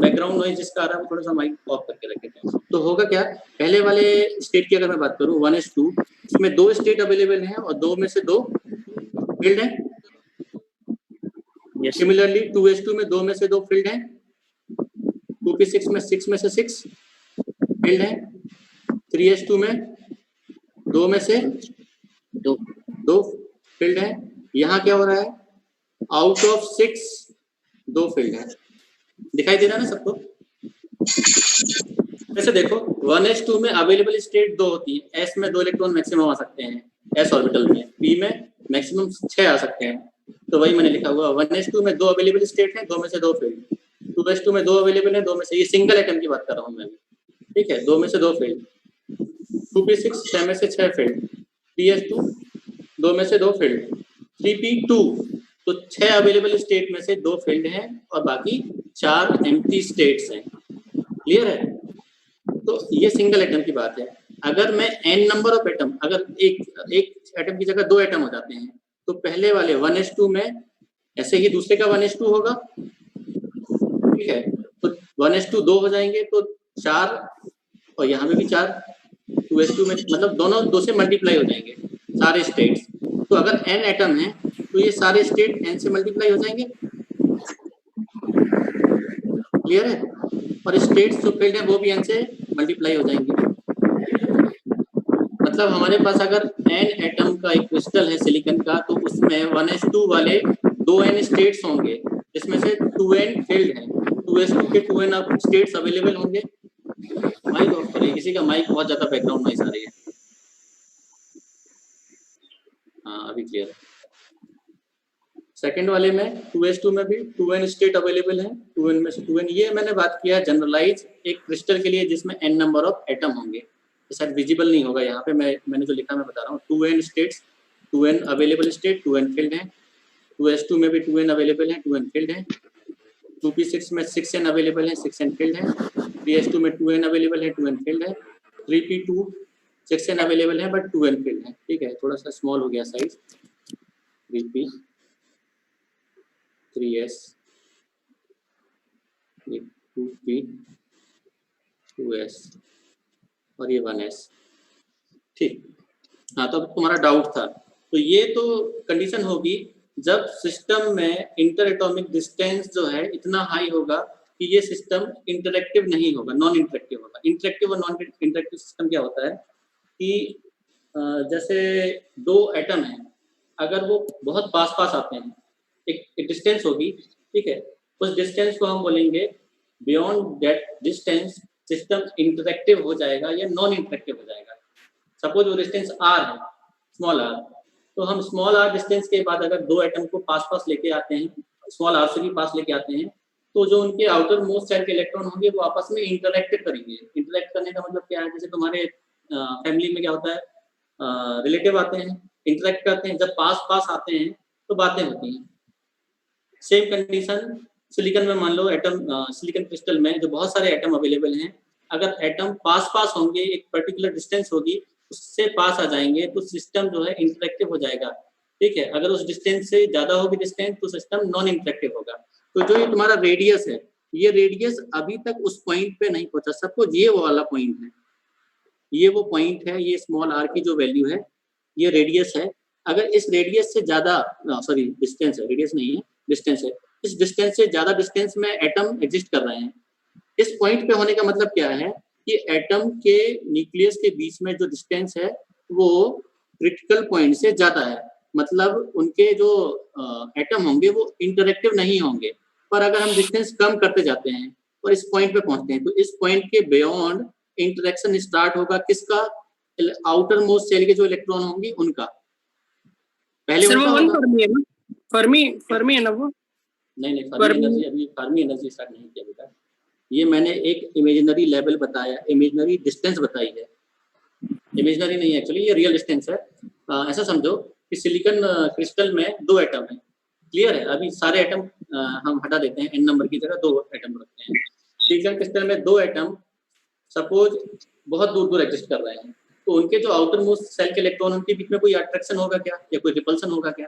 बैकग्राउंड नॉइज जिसका आ रहा है वो थोड़ा सा माइक ऑफ करके रखें। तो होगा क्या, पहले वाले स्टेट की अगर मैं बात करूँ 1s2, इसमें 2 स्टेट अवेलेबल हैं और 2 में से 2 फील्ड हैं। सिमिलरली 2s2 में 2 में से 2 फील्ड हैं, 2p6 में 6 में से 6 फील्ड हैं, 3s2 में 2 में से 2 फील्ड हैं। यहाँ क्या हो रहा है, आउट ऑफ 6 2 फील्ड है। दिखाई दे रहा है ना सबको? वैसे देखो 1s2 में अवेलेबल स्टेट 2 होती है, s में 2 इलेक्ट्रॉन मैक्सिमम आ सकते हैं, s ऑर्बिटल में, p में मैक्सिमम 6 आ सकते हैं। तो वही मैंने लिखा हुआ 1s2 में 2 अवेलेबल स्टेट हैं, 2 में से 2 फील्ड। 2s2 में 2 अवेलेबल है, 2 में से, ये सिंगल एटम की बात कर रहा हूँ मैं। ठीक है, 2 में से 2 फील्ड। 2p6 6 में से 6 फील्ड। 3s2 2 में से 2 फील्ड। 3p2 तो 6 अवेलेबल स्टेट में से 2 फील्ड हैं और बाकी 4 एम्प्टी स्टेट्स हैं। क्लियर है? तो ये सिंगल एटम की बात है। अगर मैं n नंबर ऑफ एटम, अगर एक एटम की जगह 2 एटम हो जाते हैं तो पहले वाले 1s2 में ऐसे ही दूसरे का 1s2 होगा। ठीक है, तो 1s2 2 हो जाएंगे तो 4 और यहाँ पे भी 4, 2s2 में मतलब दोनों 2 से मल्टीप्लाई हो जाएंगे सारे स्टेट्स। तो अगर n एटम है तो ये सारे स्टेट n से मल्टीप्लाई हो जाएंगे। क्लियर है? और स्टेट्स जो फील्ड है वो भी n से मल्टीप्लाई हो जाएंगे। मतलब हमारे पास अगर n एटम का एक क्रिस्टल है सिलिकॉन का, तो उसमें 1s2 वाले 2n स्टेट्स होंगे, जिसमें से 2n फील्ड है, 2s2 के 2n अब स्टेट्स अवेलेबल होंगे। माइक ऑफ करिए, किसी का माइक बहुत ज्यादा बैकग्राउंड नॉइस आ रही है। हाँ अभी क्लियर है। सेकंड वाले में 2s2 में भी 2n स्टेट अवेलेबल है, 2n में से 2n, ये मैंने बात किया जनरलाइज एक क्रिस्टल के लिए जिसमें n नंबर ऑफ एटम होंगे। तो शायद विजिबल नहीं होगा यहाँ पे, मैंने जो लिखा मैं बता रहा हूँ। 2n states, 2n available state, 2n field है। 2s2 में भी 2n अवेलेबल है, 2n फील्ड है। 2p6 में 6n अवेलेबल है, 6n फील्ड है। 3s2 में 2n अवेलेबल है, 2n फील्ड है। 3p2 6n अवेलेबल है बट 2n फील्ड है। ठीक है, थोड़ा सा स्मॉल हो गया size. 3p 3s 2p 2s और ये 1s। ठीक, हाँ तो अब तुम्हारा डाउट था, तो ये तो कंडीशन होगी जब सिस्टम में इंटर एटॉमिक डिस्टेंस जो है इतना हाई होगा कि ये सिस्टम इंटरेक्टिव नहीं होगा, नॉन इंटरेक्टिव होगा। इंटरेक्टिव और नॉन इंटरेक्टिव सिस्टम क्या होता है कि जैसे दो एटम हैं, अगर वो बहुत पास पास आते हैं, एक डिस्टेंस होगी, ठीक है, उस डिस्टेंस को हम बोलेंगे beyond that distance system interactive हो जाएगा या नॉन इंटरेक्टिव हो जाएगा। सपोज वो डिस्टेंस आर है, स्मॉल आर, तो हम स्मॉल आर डिस्टेंस के बाद अगर दो एटम को पास पास लेके आते हैं, स्मॉल आर से भी पास लेके आते हैं, तो जो उनके आउटर मोस्ट साइड के इलेक्ट्रॉन होंगे वो आपस में इंटरेक्ट करेंगे। इंटरेक्ट करने का मतलब क्या है, जैसे तुम्हारे फैमिली में क्या होता है, रिलेटिव आते हैं, इंटरेक्ट करते हैं, जब पास पास आते हैं तो बातें होती हैं। सेम कंडीशन सिलिकॉन में मान लो, एटम सिलिकॉन क्रिस्टल में जो बहुत सारे एटम अवेलेबल हैं, अगर एटम पास पास होंगे, एक पर्टिकुलर डिस्टेंस होगी, उससे पास आ जाएंगे तो सिस्टम जो है इंटरेक्टिव हो जाएगा। ठीक है, अगर उस डिस्टेंस से ज्यादा होगी डिस्टेंस तो सिस्टम नॉन इंटरेक्टिव होगा। तो जो ये तुम्हारा रेडियस है, ये रेडियस अभी तक उस पॉइंट पे नहीं पहुंचा। सपोज ये वो वाला पॉइंट है, ये वो पॉइंट है, ये स्मॉल आर की जो वैल्यू है, ये रेडियस है। अगर इस रेडियस से ज्यादा, सॉरी डिस्टेंस है, रेडियस नहीं है, डिस्टेंस है, इस डिस्टेंस से ज्यादा डिस्टेंस में एटम एग्जिस्ट कर रहे हैं। इस पॉइंट पे होने का मतलब क्या है कि एटम के न्यूक्लियस के बीच में जो डिस्टेंस है वो क्रिटिकल पॉइंट से ज्यादा है, मतलब उनके जो एटम होंगे वो इंटरेक्टिव नहीं होंगे। पर अगर हम डिस्टेंस कम करते जाते हैं और इस पॉइंट पे पहुंचते हैं, तो इस पॉइंट के बियॉन्ड इंटरेक्शन स्टार्ट होगा किसका, आउटर मोस्ट सेल के जो इलेक्ट्रॉन होंगे उनका। पहले सर उनका वो फर्मी है ना, फर्मी है ना वो? नहीं, फर्मी एनर्जी, अभी फर्मी एनर्जी स्टार्ट नहीं किया बेटा। ये मैंने एक इमेजिनरी लेवल बताया, इमेजिनरी डिस्टेंस बताई है। इमेजिनरी नहीं है एक्चुअली, ये रियल डिस्टेंस है। ऐसा समझो कि सिलिकॉन क्रिस्टल में दो एटम है, क्लियर है। अभी सारे एटम हम हटा देते हैं, n नंबर की जगह दो एटम रखते हैं। सिलिकॉन क्रिस्टल में दो एटम सपोज बहुत दूर दूर एग्जिस्ट कर रहे हैं, तो उनके जो आउटर मोस्ट सेल के इलेक्ट्रॉन, उनके बीच में कोई अट्रैक्शन होगा क्या, या कोई रिपल्सन होगा क्या?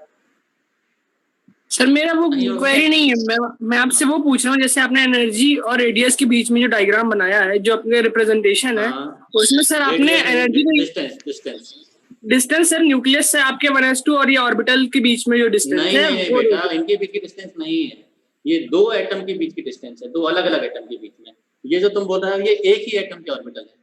सर मेरा वो क्वेरी नहीं है, मैं आपसे वो पूछ रहा हूँ, जैसे आपने एनर्जी और रेडियस के बीच में जो डायग्राम बनाया है, जो अपने रिप्रेजेंटेशन है, उसमें सर आपने एनर्जी डिस्टेंस सर न्यूक्लियस से आपके 1s2 और ये ऑर्बिटल के बीच में जो डिस्टेंस है, नहीं बेटा, इनके बीच की डिस्टेंस नहीं है, ये दो एटम के बीच की डिस्टेंस है, दो अलग अलग एटम के बीच में। ये जो तुम बोल रहे हो ये एक ही एटम के ऑर्बिटल है,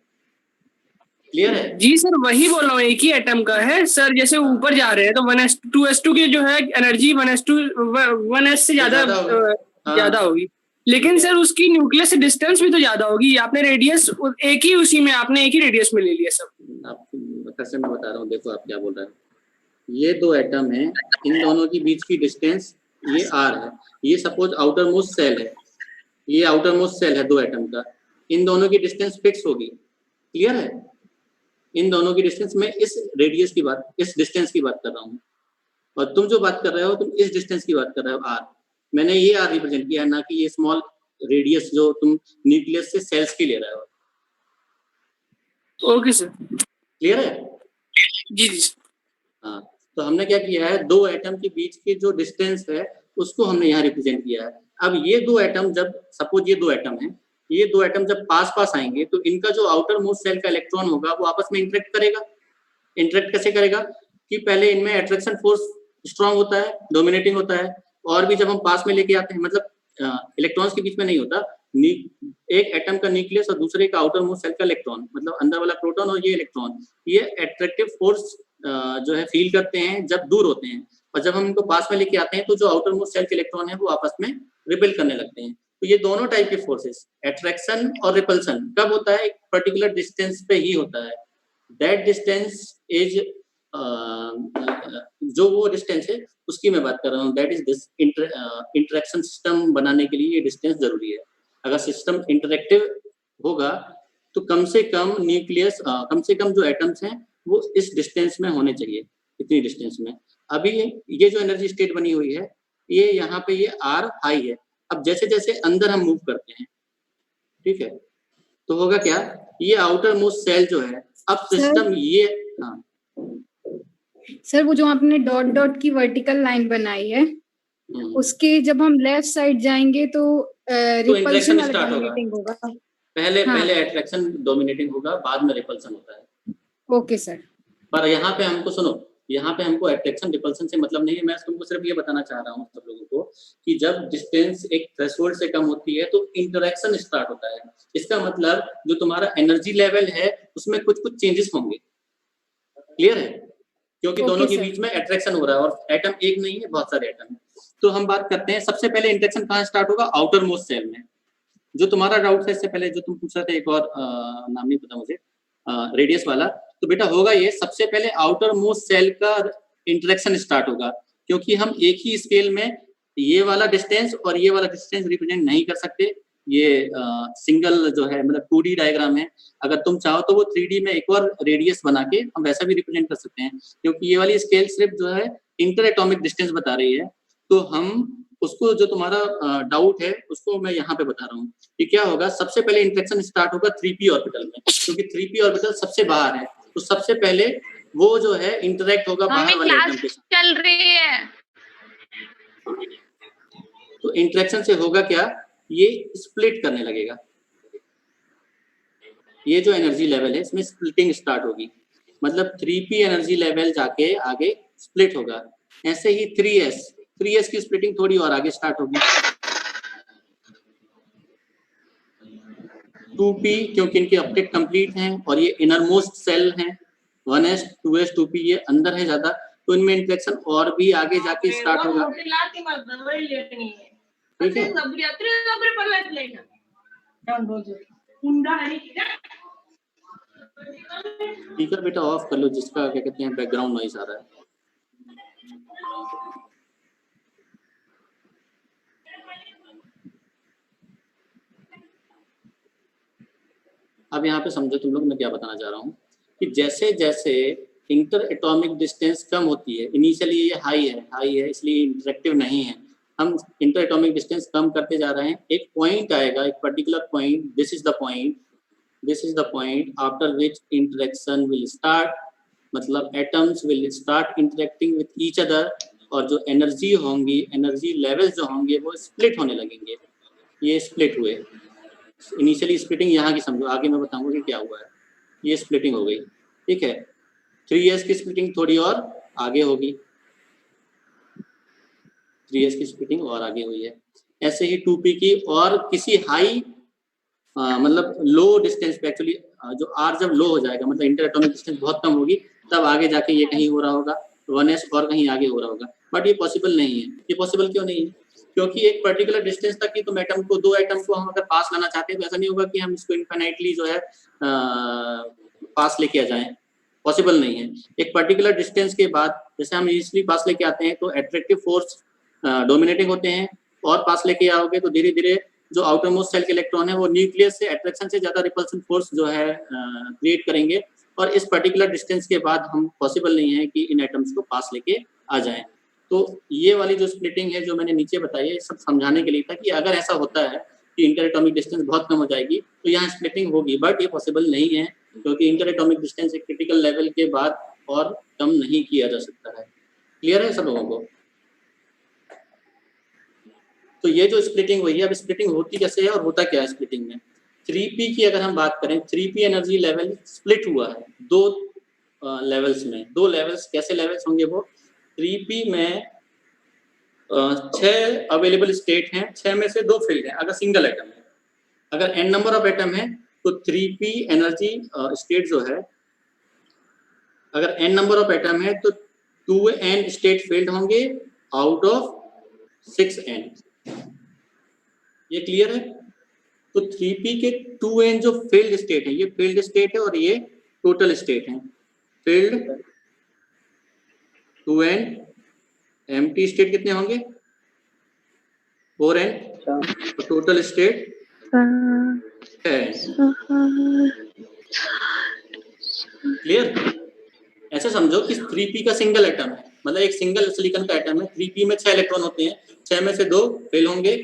क्लियर है? जी सर वही बोल रहा हूँ, एक ही एटम का है सर। जैसे ऊपर जा रहे हैं तो 2s2 की जो है एनर्जी 1s से ज्यादा होगी, लेकिन सर उसकी न्यूक्लियस से डिस्टेंस भी तो ज्यादा होगी। आपने रेडियस एक ही, उसी में आपने एक ही रेडियस में ले लिया सब। आपको मैं बता रहा हूँ, देखो आप क्या बोल रहे हैं। ये दो एटम है, इन दोनों के बीच की डिस्टेंस ये r है। ये सपोज आउटर मोस्ट सेल है, ये आउटर मोस्ट सेल है दो एटम का, इन दोनों की डिस्टेंस फिक्स होगी, क्लियर है? इन दोनों की डिस्टेंस, में इस रेडियस की बात, इस डिस्टेंस की बात कर रहा हूँ, और तुम जो बात कर रहे हो तुम इस डिस्टेंस की बात कर रहे हो, r। मैंने ये r रिप्रेजेंट किया है, ना कि ये स्मॉल रेडियस जो तुम न्यूक्लियस से सेल्स की ले रहे हो। ओके सर, क्लियर है? जी। हाँ, तो हमने क्या किया है, दो एटम के बीच की जो डिस्टेंस है उसको हमने यहाँ रिप्रेजेंट किया है। अब ये दो एटम जब, सपोज ये दो एटम है, ये दो एटम जब पास पास आएंगे तो इनका जो आउटर मोस्ट सेल का इलेक्ट्रॉन होगा वो आपस में इंटरेक्ट करेगा। इंटरेक्ट कैसे करेगा कि पहले इनमें अट्रैक्शन फोर्स स्ट्रांग होता है, डोमिनेटिंग होता है, और भी जब हम पास में लेके आते हैं, मतलब इलेक्ट्रॉन्स के बीच में नहीं होता, एक एटम का न्यूक्लियस और दूसरे का आउटर मोस्ट सेल का इलेक्ट्रॉन, मतलब अंदर वाला प्रोटॉन और ये इलेक्ट्रॉन, ये अट्रैक्टिव फोर्स जो है फील करते हैं जब दूर होते हैं, और जब हम इनको पास में लेके आते हैं तो जो आउटर मोस्ट सेल के इलेक्ट्रॉन है वो आपस में रिपेल करने लगते हैं। तो ये दोनों टाइप के फोर्सेस, अट्रैक्शन और रिपल्सन, कब होता है? एक पर्टिकुलर डिस्टेंस पे ही होता है। दैट डिस्टेंस इज जो वो डिस्टेंस है उसकी मैं बात कर रहा हूँ। That is this interaction system बनाने के लिए ये डिस्टेंस जरूरी है। अगर सिस्टम इंटरेक्टिव होगा तो कम से कम न्यूक्लियस, कम से कम जो एटम्स हैं वो इस डिस्टेंस में होने चाहिए, इतनी डिस्टेंस में। अभी ये जो एनर्जी स्टेट बनी हुई है, ये यहाँ पे ये R हाई है। अब जैसे जैसे अंदर हम मूव करते हैं, ठीक है, तो होगा क्या, ये आउटर मोस्ट सेल जो है, अब सिस्टम ये, हाँ सर वो जो आपने डॉट डॉट की वर्टिकल लाइन बनाई है, उसके जब हम लेफ्ट साइड जाएंगे तो रिपल्सन स्टार्ट होगा। पहले अट्रैक्शन डोमिनेटिंग होगा, बाद में रिपल्सन होता है। Okay sir. पर यहाँ पे हमको सुनो, यहाँ पे हमको अट्रैक्शन रिपल्सन से मतलब नहीं है। मैं तुमको सिर्फ ये बताना चाह रहा हूँ सब लोगों को कि जब डिस्टेंस एक थ्रेशोल्ड से कम होती है तो इंटरेक्शन स्टार्ट होता है। इसका मतलब जो तुम्हारा एनर्जी लेवल है उसमें कुछ कुछ चेंजेस होंगे। क्लियर है? क्योंकि दोनों के बीच में अट्रैक्शन हो रहा है, और एटम एक नहीं है, बहुत सारे एटम है। तो हम बात करते हैं, सबसे पहले इंटरेक्शन कहाँ स्टार्ट होगा? आउटर मोस्ट सेल में। जो तुम्हारा डाउट है इससे पहले जो तुम पूछ रहे थे, एक और नाम नहीं पता मुझे, रेडियस वाला, तो बेटा होगा ये सबसे पहले आउटर मोस्ट सेल का इंटरेक्शन स्टार्ट होगा, क्योंकि हम एक ही स्केल में ये वाला डिस्टेंस और ये वाला डिस्टेंस रिप्रेजेंट नहीं कर सकते। ये सिंगल जो है मतलब 2D डायग्राम है। अगर तुम चाहो तो वो 3D में एक और रेडियस बना के हम वैसा भी रिप्रेजेंट कर सकते हैं, क्योंकि ये वाली स्केल सिर्फ जो है इंटर एटॉमिक डिस्टेंस बता रही है। तो हम उसको, जो तुम्हारा डाउट है उसको मैं यहाँ पे बता रहा हूँ कि क्या होगा। सबसे पहले इंटरेक्शन स्टार्ट होगा 3p ऑर्बिटल में, क्योंकि 3p ऑर्बिटल सबसे बाहर है, तो सबसे पहले वो जो है इंटरेक्ट होगा बाहर वाले एटम के साथ। चल रही है। तो इंटरेक्शन से होगा क्या, ये स्प्लिट करने लगेगा। ये जो एनर्जी लेवल है इसमें स्प्लिटिंग स्टार्ट होगी, मतलब 3p एनर्जी लेवल जाके आगे स्प्लिट होगा। ऐसे ही 3s की स्प्लिटिंग थोड़ी और आगे स्टार्ट होगी। 2p क्योंकि इनके ऑक्टेट कंप्लीट हैं और ये इनर मोस्ट सेल हैं, 1s 2s 2p ये अंदर है ज्यादा, तो इनमें इंटरेक्शन और भी आगे जाके स्टार्ट होगा। ठीक है, स्पीकर बेटा ऑफ कर लो, जिसका क्या कहते हैं बैकग्राउंड नॉइज आ रहा है। अब यहाँ पे समझो तुम लोग मैं क्या बताना चाह रहा हूँ कि जैसे जैसे इंटर एटॉमिक डिस्टेंस कम होती है, इनिशियली ये हाई है इसलिए इंटरेक्टिव नहीं है, हम इंटर एटॉमिक डिस्टेंस कम करते जा रहे हैं। एक पॉइंट आएगा, एक particular point, this is the point after which interaction will start, मतलब atoms will start interacting with each other, और जो एनर्जी होंगी, एनर्जी लेवल्स जो होंगे वो स्प्लिट होने लगेंगे। ये स्प्लिट हुए, इनिशियली स्प्लिटिंग यहाँ की समझो, आगे मैं बताऊंगा कि क्या हुआ है। ये स्प्लिटिंग हो गई, ठीक है। 3s की स्प्लिटिंग थोड़ी और आगे होगी, 3s की स्प्लिटिंग और आगे हुई है। ऐसे ही 2p की, और किसी हाई मतलब लो डिस्टेंस पे, एक्चुअली जो r जब लो हो जाएगा मतलब इंटर एटॉमिक डिस्टेंस बहुत कम होगी, तब आगे जाके ये कहीं हो रहा होगा 1s और कहीं आगे हो रहा होगा। बट ये पॉसिबल नहीं है। ये पॉसिबल क्यों नहीं है? क्योंकि एक पर्टिकुलर डिस्टेंस तक ही तुम एटम को, दो एटम को हम अगर पास लाना चाहते हैं तो ऐसा नहीं होगा कि हम इसको इनफाइनाइटली जो है पास लेके आ जाएं, पॉसिबल नहीं है। एक पर्टिकुलर डिस्टेंस के बाद जैसे हम इजीली पास लेके आते हैं तो अट्रैक्टिव फोर्स डोमिनेटिंग होते हैं, और पास लेके आओगे तो धीरे धीरे जो आउटर मोस्ट सेल के इलेक्ट्रॉन है वो न्यूक्लियस से अट्रैक्शन से ज्यादा रिपल्सन फोर्स जो है क्रिएट करेंगे, और इस पर्टिकुलर डिस्टेंस के बाद हम पॉसिबल नहीं है कि इन एटम्स को पास लेके आ जाएं। तो ये वाली जो स्प्लिटिंग है जो मैंने नीचे बताई है, सब समझाने के लिए था कि अगर ऐसा होता है कि इंटर एटॉमिक डिस्टेंस बहुत कम हो जाएगी तो यहाँ स्प्लिटिंग होगी, बट ये पॉसिबल नहीं है, क्योंकि इंटर एटॉमिक डिस्टेंस एक क्रिटिकल लेवल के बाद और कम नहीं किया जा सकता है। क्लियर है सब लोगों को? तो ये जो स्प्लिटिंग हुई है, अब स्प्लिटिंग होती कैसे है और होता क्या है स्प्लिटिंग में? 3p की अगर हम बात करें, 3p एनर्जी लेवल स्प्लिट हुआ है दो लेवल्स में। दो लेवल्स, कैसे लेवल्स होंगे वो? 3p में 6 अवेलेबल स्टेट हैं, 6 में से 2 फील्ड हैं अगर सिंगल एटम है। अगर n नंबर ऑफ एटम है तो 3p एनर्जी स्टेट जो है, अगर n नंबर ऑफ एटम है तो 2n स्टेट फील्ड होंगे आउट ऑफ 6n। ये क्लियर है? तो 3p के 2n जो फील्ड स्टेट है, ये फील्ड स्टेट है और ये टोटल स्टेट है। फील्ड 2n, एम्प्टी स्टेट कितने होंगे 4n, और टोटल स्टेट 10। क्लियर? ऐसे समझो कि 3p का सिंगल एटम है, मतलब एक सिंगल सिलिकॉन का एटम है। 3p में 6 इलेक्ट्रॉन होते हैं, 6 में से 2 फेल होंगे,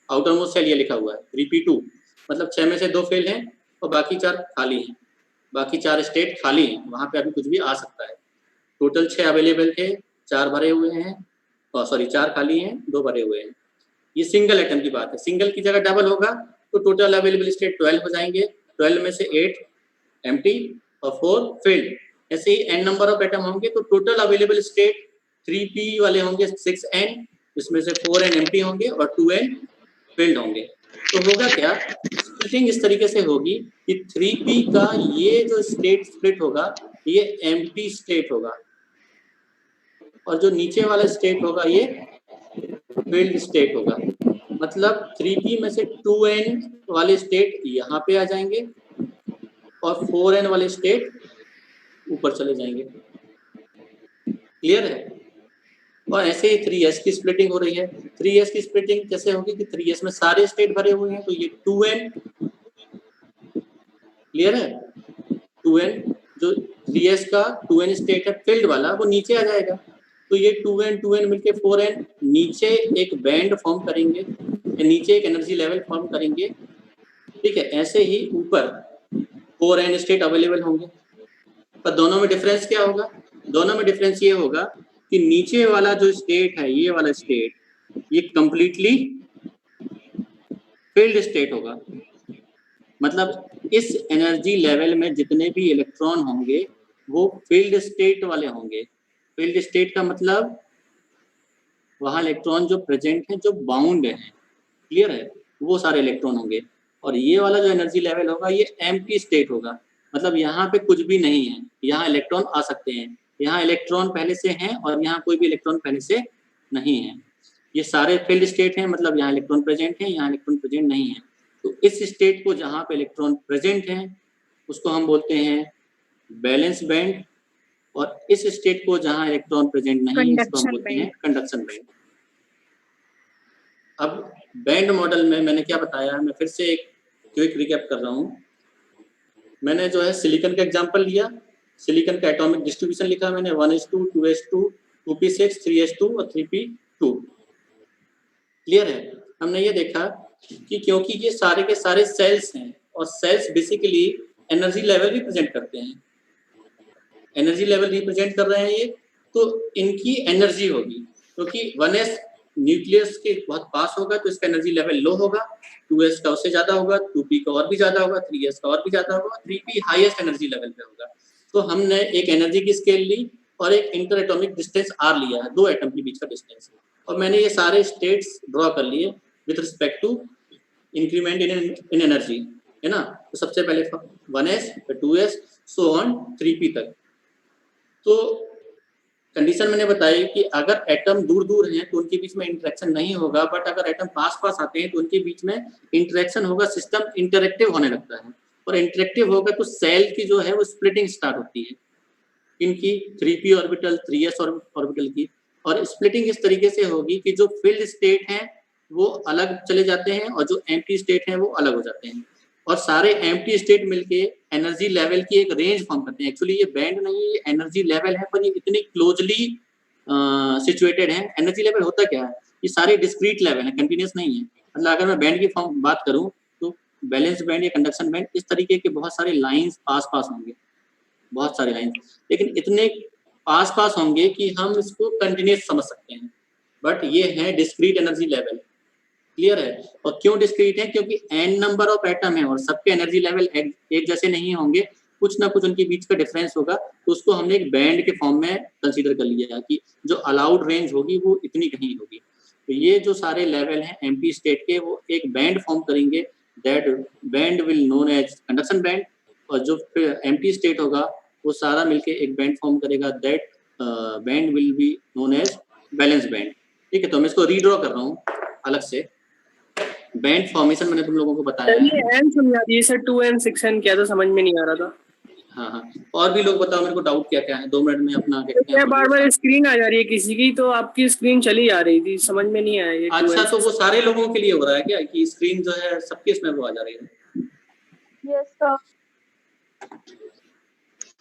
आउटर मोस्ट शेल ये लिखा हुआ है 3p2, मतलब 6 में से 2 फेल हैं और बाकी 4 खाली हैं, बाकी 4 स्टेट खाली हैं, वहां पे अभी कुछ भी आ सकता है। टोटल 6 अवेलेबल थे, 4 भरे हुए हैं, और सॉरी 4 खाली हैं, 2 भरे हुए हैं। ये सिंगल एटम की बात है। सिंगल की जगह डबल होगा तो टोटल अवेलेबल स्टेट 12 हो जाएंगे, 12 में से 8 एम्प्टी और 4 फील्ड। ऐसे ही n नंबर ऑफ एटम होंगे तो टोटल अवेलेबल स्टेट 3p वाले होंगे 6n, इसमें से 4n एम्प्टी होंगे और 2n फील्ड होंगे। तो होगा क्या, स्प्लिटिंग इस तरीके से होगी कि 3p का ये जो स्टेट स्प्लिट होगा ये एम्प्टी स्टेट होगा, और जो नीचे वाला स्टेट होगा ये फील्ड स्टेट होगा। मतलब 3p में से 2n वाले स्टेट यहाँ पे आ जाएंगे और 4n वाले स्टेट ऊपर चले जाएंगे। क्लियर है? और ऐसे ही 3s की स्प्लिटिंग हो रही है। 3s की स्प्लिटिंग कैसे होगी कि 3s में सारे स्टेट भरे हुए हैं तो ये 2n, क्लियर है, 2n जो 3s का 2n स्टेट है फील्ड वाला वो नीचे आ जाएगा, तो ये 2n मिलके 4n नीचे एक बैंड फॉर्म करेंगे, नीचे एक एनर्जी लेवल फॉर्म करेंगे। ठीक है, ऐसे ही ऊपर 4n स्टेट अवेलेबल होंगे, पर दोनों में डिफरेंस क्या होगा? दोनों में डिफरेंस ये होगा कि नीचे वाला जो स्टेट है, ये वाला स्टेट, ये कंप्लीटली फील्ड स्टेट होगा। मतलब इस एनर्जी लेवल में जितने भी इलेक्ट्रॉन होंगे वो फील्ड स्टेट वाले होंगे। फील्ड स्टेट का मतलब वहां इलेक्ट्रॉन जो प्रेजेंट हैं, जो बाउंड हैं, क्लियर है, वो सारे इलेक्ट्रॉन होंगे। और ये वाला जो एनर्जी लेवल होगा ये एम्प्टी स्टेट होगा, मतलब यहाँ पे कुछ भी नहीं है, यहाँ इलेक्ट्रॉन आ सकते हैं, यहाँ इलेक्ट्रॉन पहले से हैं और यहाँ कोई भी इलेक्ट्रॉन पहले से नहीं है। ये सारे फील्ड स्टेट हैं, मतलब यहाँ इलेक्ट्रॉन प्रेजेंट है, यहाँ इलेक्ट्रॉन प्रेजेंट नहीं है। तो इस स्टेट को जहाँ पे इलेक्ट्रॉन प्रेजेंट है उसको हम बोलते हैं बैलेंस बैंड, और इस स्टेट को जहाँ इलेक्ट्रॉन प्रेजेंट नहीं है इसको हम बोलते हैं कंडक्शन बैंड। अब बैंड मॉडल में मैंने क्या बताया, मैं फिर से एक क्विक रिकैप कर रहा हूँ। मैंने जो है सिलिकॉन का एग्जांपल लिया, सिलिकॉन का एटॉमिक डिस्ट्रीब्यूशन लिखा मैंने 1s2, 2s2, 2p6, 3s2 और 3p2। क्लियर है? हमने ये देखा कि क्योंकि ये सारे के सारे सेल्स हैं और sales basically energy level represent करते हैं, एनर्जी लेवल रिप्रेजेंट कर रहे हैं ये, तो इनकी एनर्जी होगी, क्योंकि 1s न्यूक्लियस के बहुत पास होगा तो इसका एनर्जी लेवल लो होगा, 2s का उससे ज्यादा होगा, 2p का और भी ज्यादा होगा, 3s का और भी ज्यादा होगा, 3p हाईएस्ट एनर्जी लेवल पे होगा। तो हमने एक एनर्जी की स्केल ली और एक इंटर एटॉमिक डिस्टेंस r लिया है, 2 एटम के बीच का डिस्टेंस, और मैंने ये सारे स्टेट्स ड्रॉ कर लिए with respect to increment in energy, है ना। तो सबसे पहले 1s, फिर 2s, सो ऑन 3p तक। तो कंडीशन मैंने बताई कि अगर एटम दूर दूर हैं तो उनके बीच में इंटरेक्शन नहीं होगा, बट अगर एटम पास पास आते हैं तो उनके बीच में इंटरेक्शन होगा, सिस्टम इंटरेक्टिव होने लगता है, और इंटरेक्टिव होगा तो सेल की जो है वो स्प्लिटिंग स्टार्ट होती है, इनकी 3p ऑर्बिटल, 3s ऑर्बिटल की। और स्प्लिटिंग इस तरीके से होगी कि जो फील्ड स्टेट हैं वो अलग चले जाते हैं और जो एम्प्टी स्टेट हैं वो अलग हो जाते हैं, और सारे एम्प्टी स्टेट मिलके एनर्जी लेवल की एक रेंज फॉर्म करते हैं। एक्चुअली ये बैंड नहीं है, ये एनर्जी लेवल है, पर ये इतने क्लोजली सिचुएटेड है। एनर्जी लेवल होता क्या है, ये सारे डिस्क्रीट लेवल है, कंटिन्यूस नहीं है। मतलब अगर मैं बैंड की फॉर्म बात करूं तो बैलेंस बैंड या कंडक्शन बैंड, इस तरीके के बहुत सारे लाइंस पास पास होंगे, बहुत सारे लाइंस, लेकिन इतने पास पास होंगे कि हम इसको कंटिन्यूस समझ सकते हैं, बट ये है डिस्क्रीट एनर्जी लेवल। क्लियर है? और क्यों डिस्क्रीट है? क्योंकि n नंबर ऑफ एटम है और सबके एनर्जी लेवल एक जैसे नहीं होंगे, कुछ ना कुछ उनके बीच का डिफरेंस होगा, तो उसको हमने एक बैंड के फॉर्म में कंसीडर कर लिया है कि जो अलाउड रेंज होगी वो इतनी कहीं होगी। तो ये जो सारे लेवल हैं एम्प्टी स्टेट के, वो एक बैंड फॉर्म करेंगे that band will known as conduction band, और जो एम्प्टी स्टेट होगा वो सारा मिलके एक बैंड फॉर्म करेगा, that band will be known as valence band. ठीक है, तो मैं इसको रीड्रॉ कर रहा हूँ अलग से। बैंड फॉर्मेशन मैंने तुम लोगों को बताया है। ये n समझा दिए सर, 2n 6n क्या था समझ में नहीं आ रहा था। हाँ हाँ, और भी लोग बताओ मेरे को डाउट क्या क्या है, 2 मिनट में अपना देखते हैं। बार बार स्क्रीन आ जा रही है किसी की, तो आपकी स्क्रीन चली आ रही थी, समझ में नहीं आया ये। अच्छा, तो वो सारे लोगों के लिए हो रहा है क्या कि स्क्रीन जो है सबके इसमें वो आ जा रही है? Yes sir.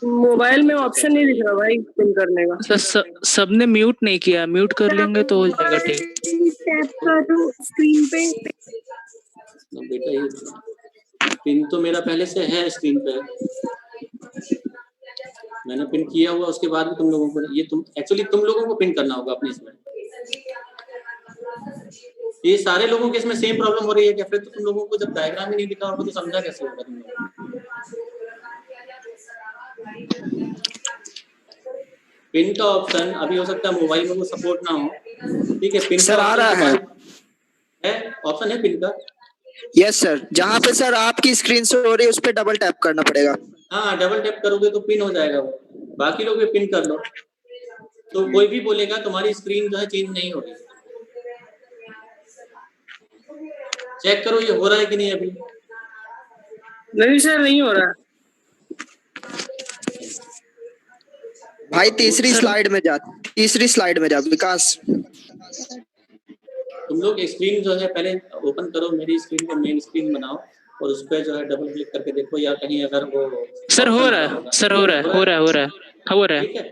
मोबाइल में ऑप्शन नहीं दिख रहा भाई पिन करने का। सर सबने म्यूट नहीं किया, म्यूट कर लेंगे तो हो जाएगा ठीक। टैप करो स्क्रीन पे। तो बेटा ये पिन तो मेरा पहले से है स्क्रीन पे, मैंने पिन किया हुआ, उसके बाद भी तुम लोगों को ये एक्चुअली तुम लोगों को पिन करना होगा अपने इसमें। ये सारे लोगों के इसमें सेम प्रॉब्लम हो रही है क्या? फिर तो तुम लोगों को जब डायग्राम ही नहीं दिखा होगा तो समझा कैसे होगा तुम लोगों को? पिन का ऑप्शन अभी हो सकता है मोबाइल में वो सपोर्ट ना हो, ठीक है। पिन सर आ रहा है ऑप्शन है पिन का। यस सर, जहाँ पे सर आपकी स्क्रीन शो हो रही है उस पे डबल टैप करना पड़ेगा। हाँ, डबल टैप करोगे तो पिन हो जाएगा वो, बाकी लोग भी पिन कर लो। तो कोई भी बोलेगा तुम्हारी स्क्रीन जो है चेंज नहीं हो रही, चेक करो ये हो रहा है कि नहीं अभी। नहीं सर नहीं हो रहा। भाई तीसरी स्लाइड में जा विकास। तुम लोग स्क्रीन जो है पहले ओपन करो, मेरी स्क्रीन को मेन स्क्रीन बनाओ और उस पर जो है डबल क्लिक करके देखो, या कहीं अगर वो सर हो रहा है, सर हो रहा है। ठीक है,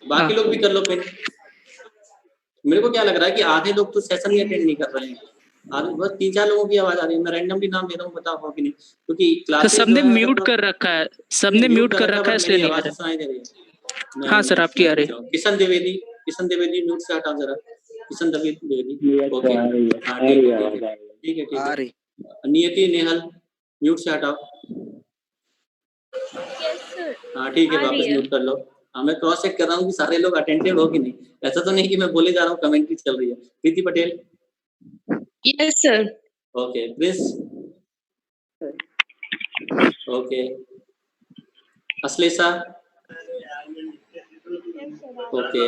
बाकी लोग भी कर लो पिन। मेरे को क्या लग रहा है कि आधे लोग तो सेशन ही अटेंड नहीं कर रहे हैं, आधे बस 3-4 लोगों की आवाज आ रही है। मैं रैंडमली नाम ले रहा हूँ, बताओ हो कि नहीं, क्योंकि क्लास सबने म्यूट कर रखा है, इसलिए नहीं आ आवाज रहा। सुनाई दे रही है। हाँ सर आपकी आ रही है। किशन द्विवेदी म्यूट से हटाओ जरा। किशन द्विवेदी ओके, हाँ ठीक है आ रही। नियति नेहल म्यूट से हटाओ। हाँ ठीक है, वापस म्यूट कर लो। हाँ, मैं क्रॉस चेक कर रहा हूँ कि सारे लोग अटेंटिव हो कि नहीं, ऐसा तो नहीं कि मैं बोले जा रहा हूँ कमेंट्री चल रही है। Preeti Patel yes sir. Okay, Prince okay, Ashlesha okay,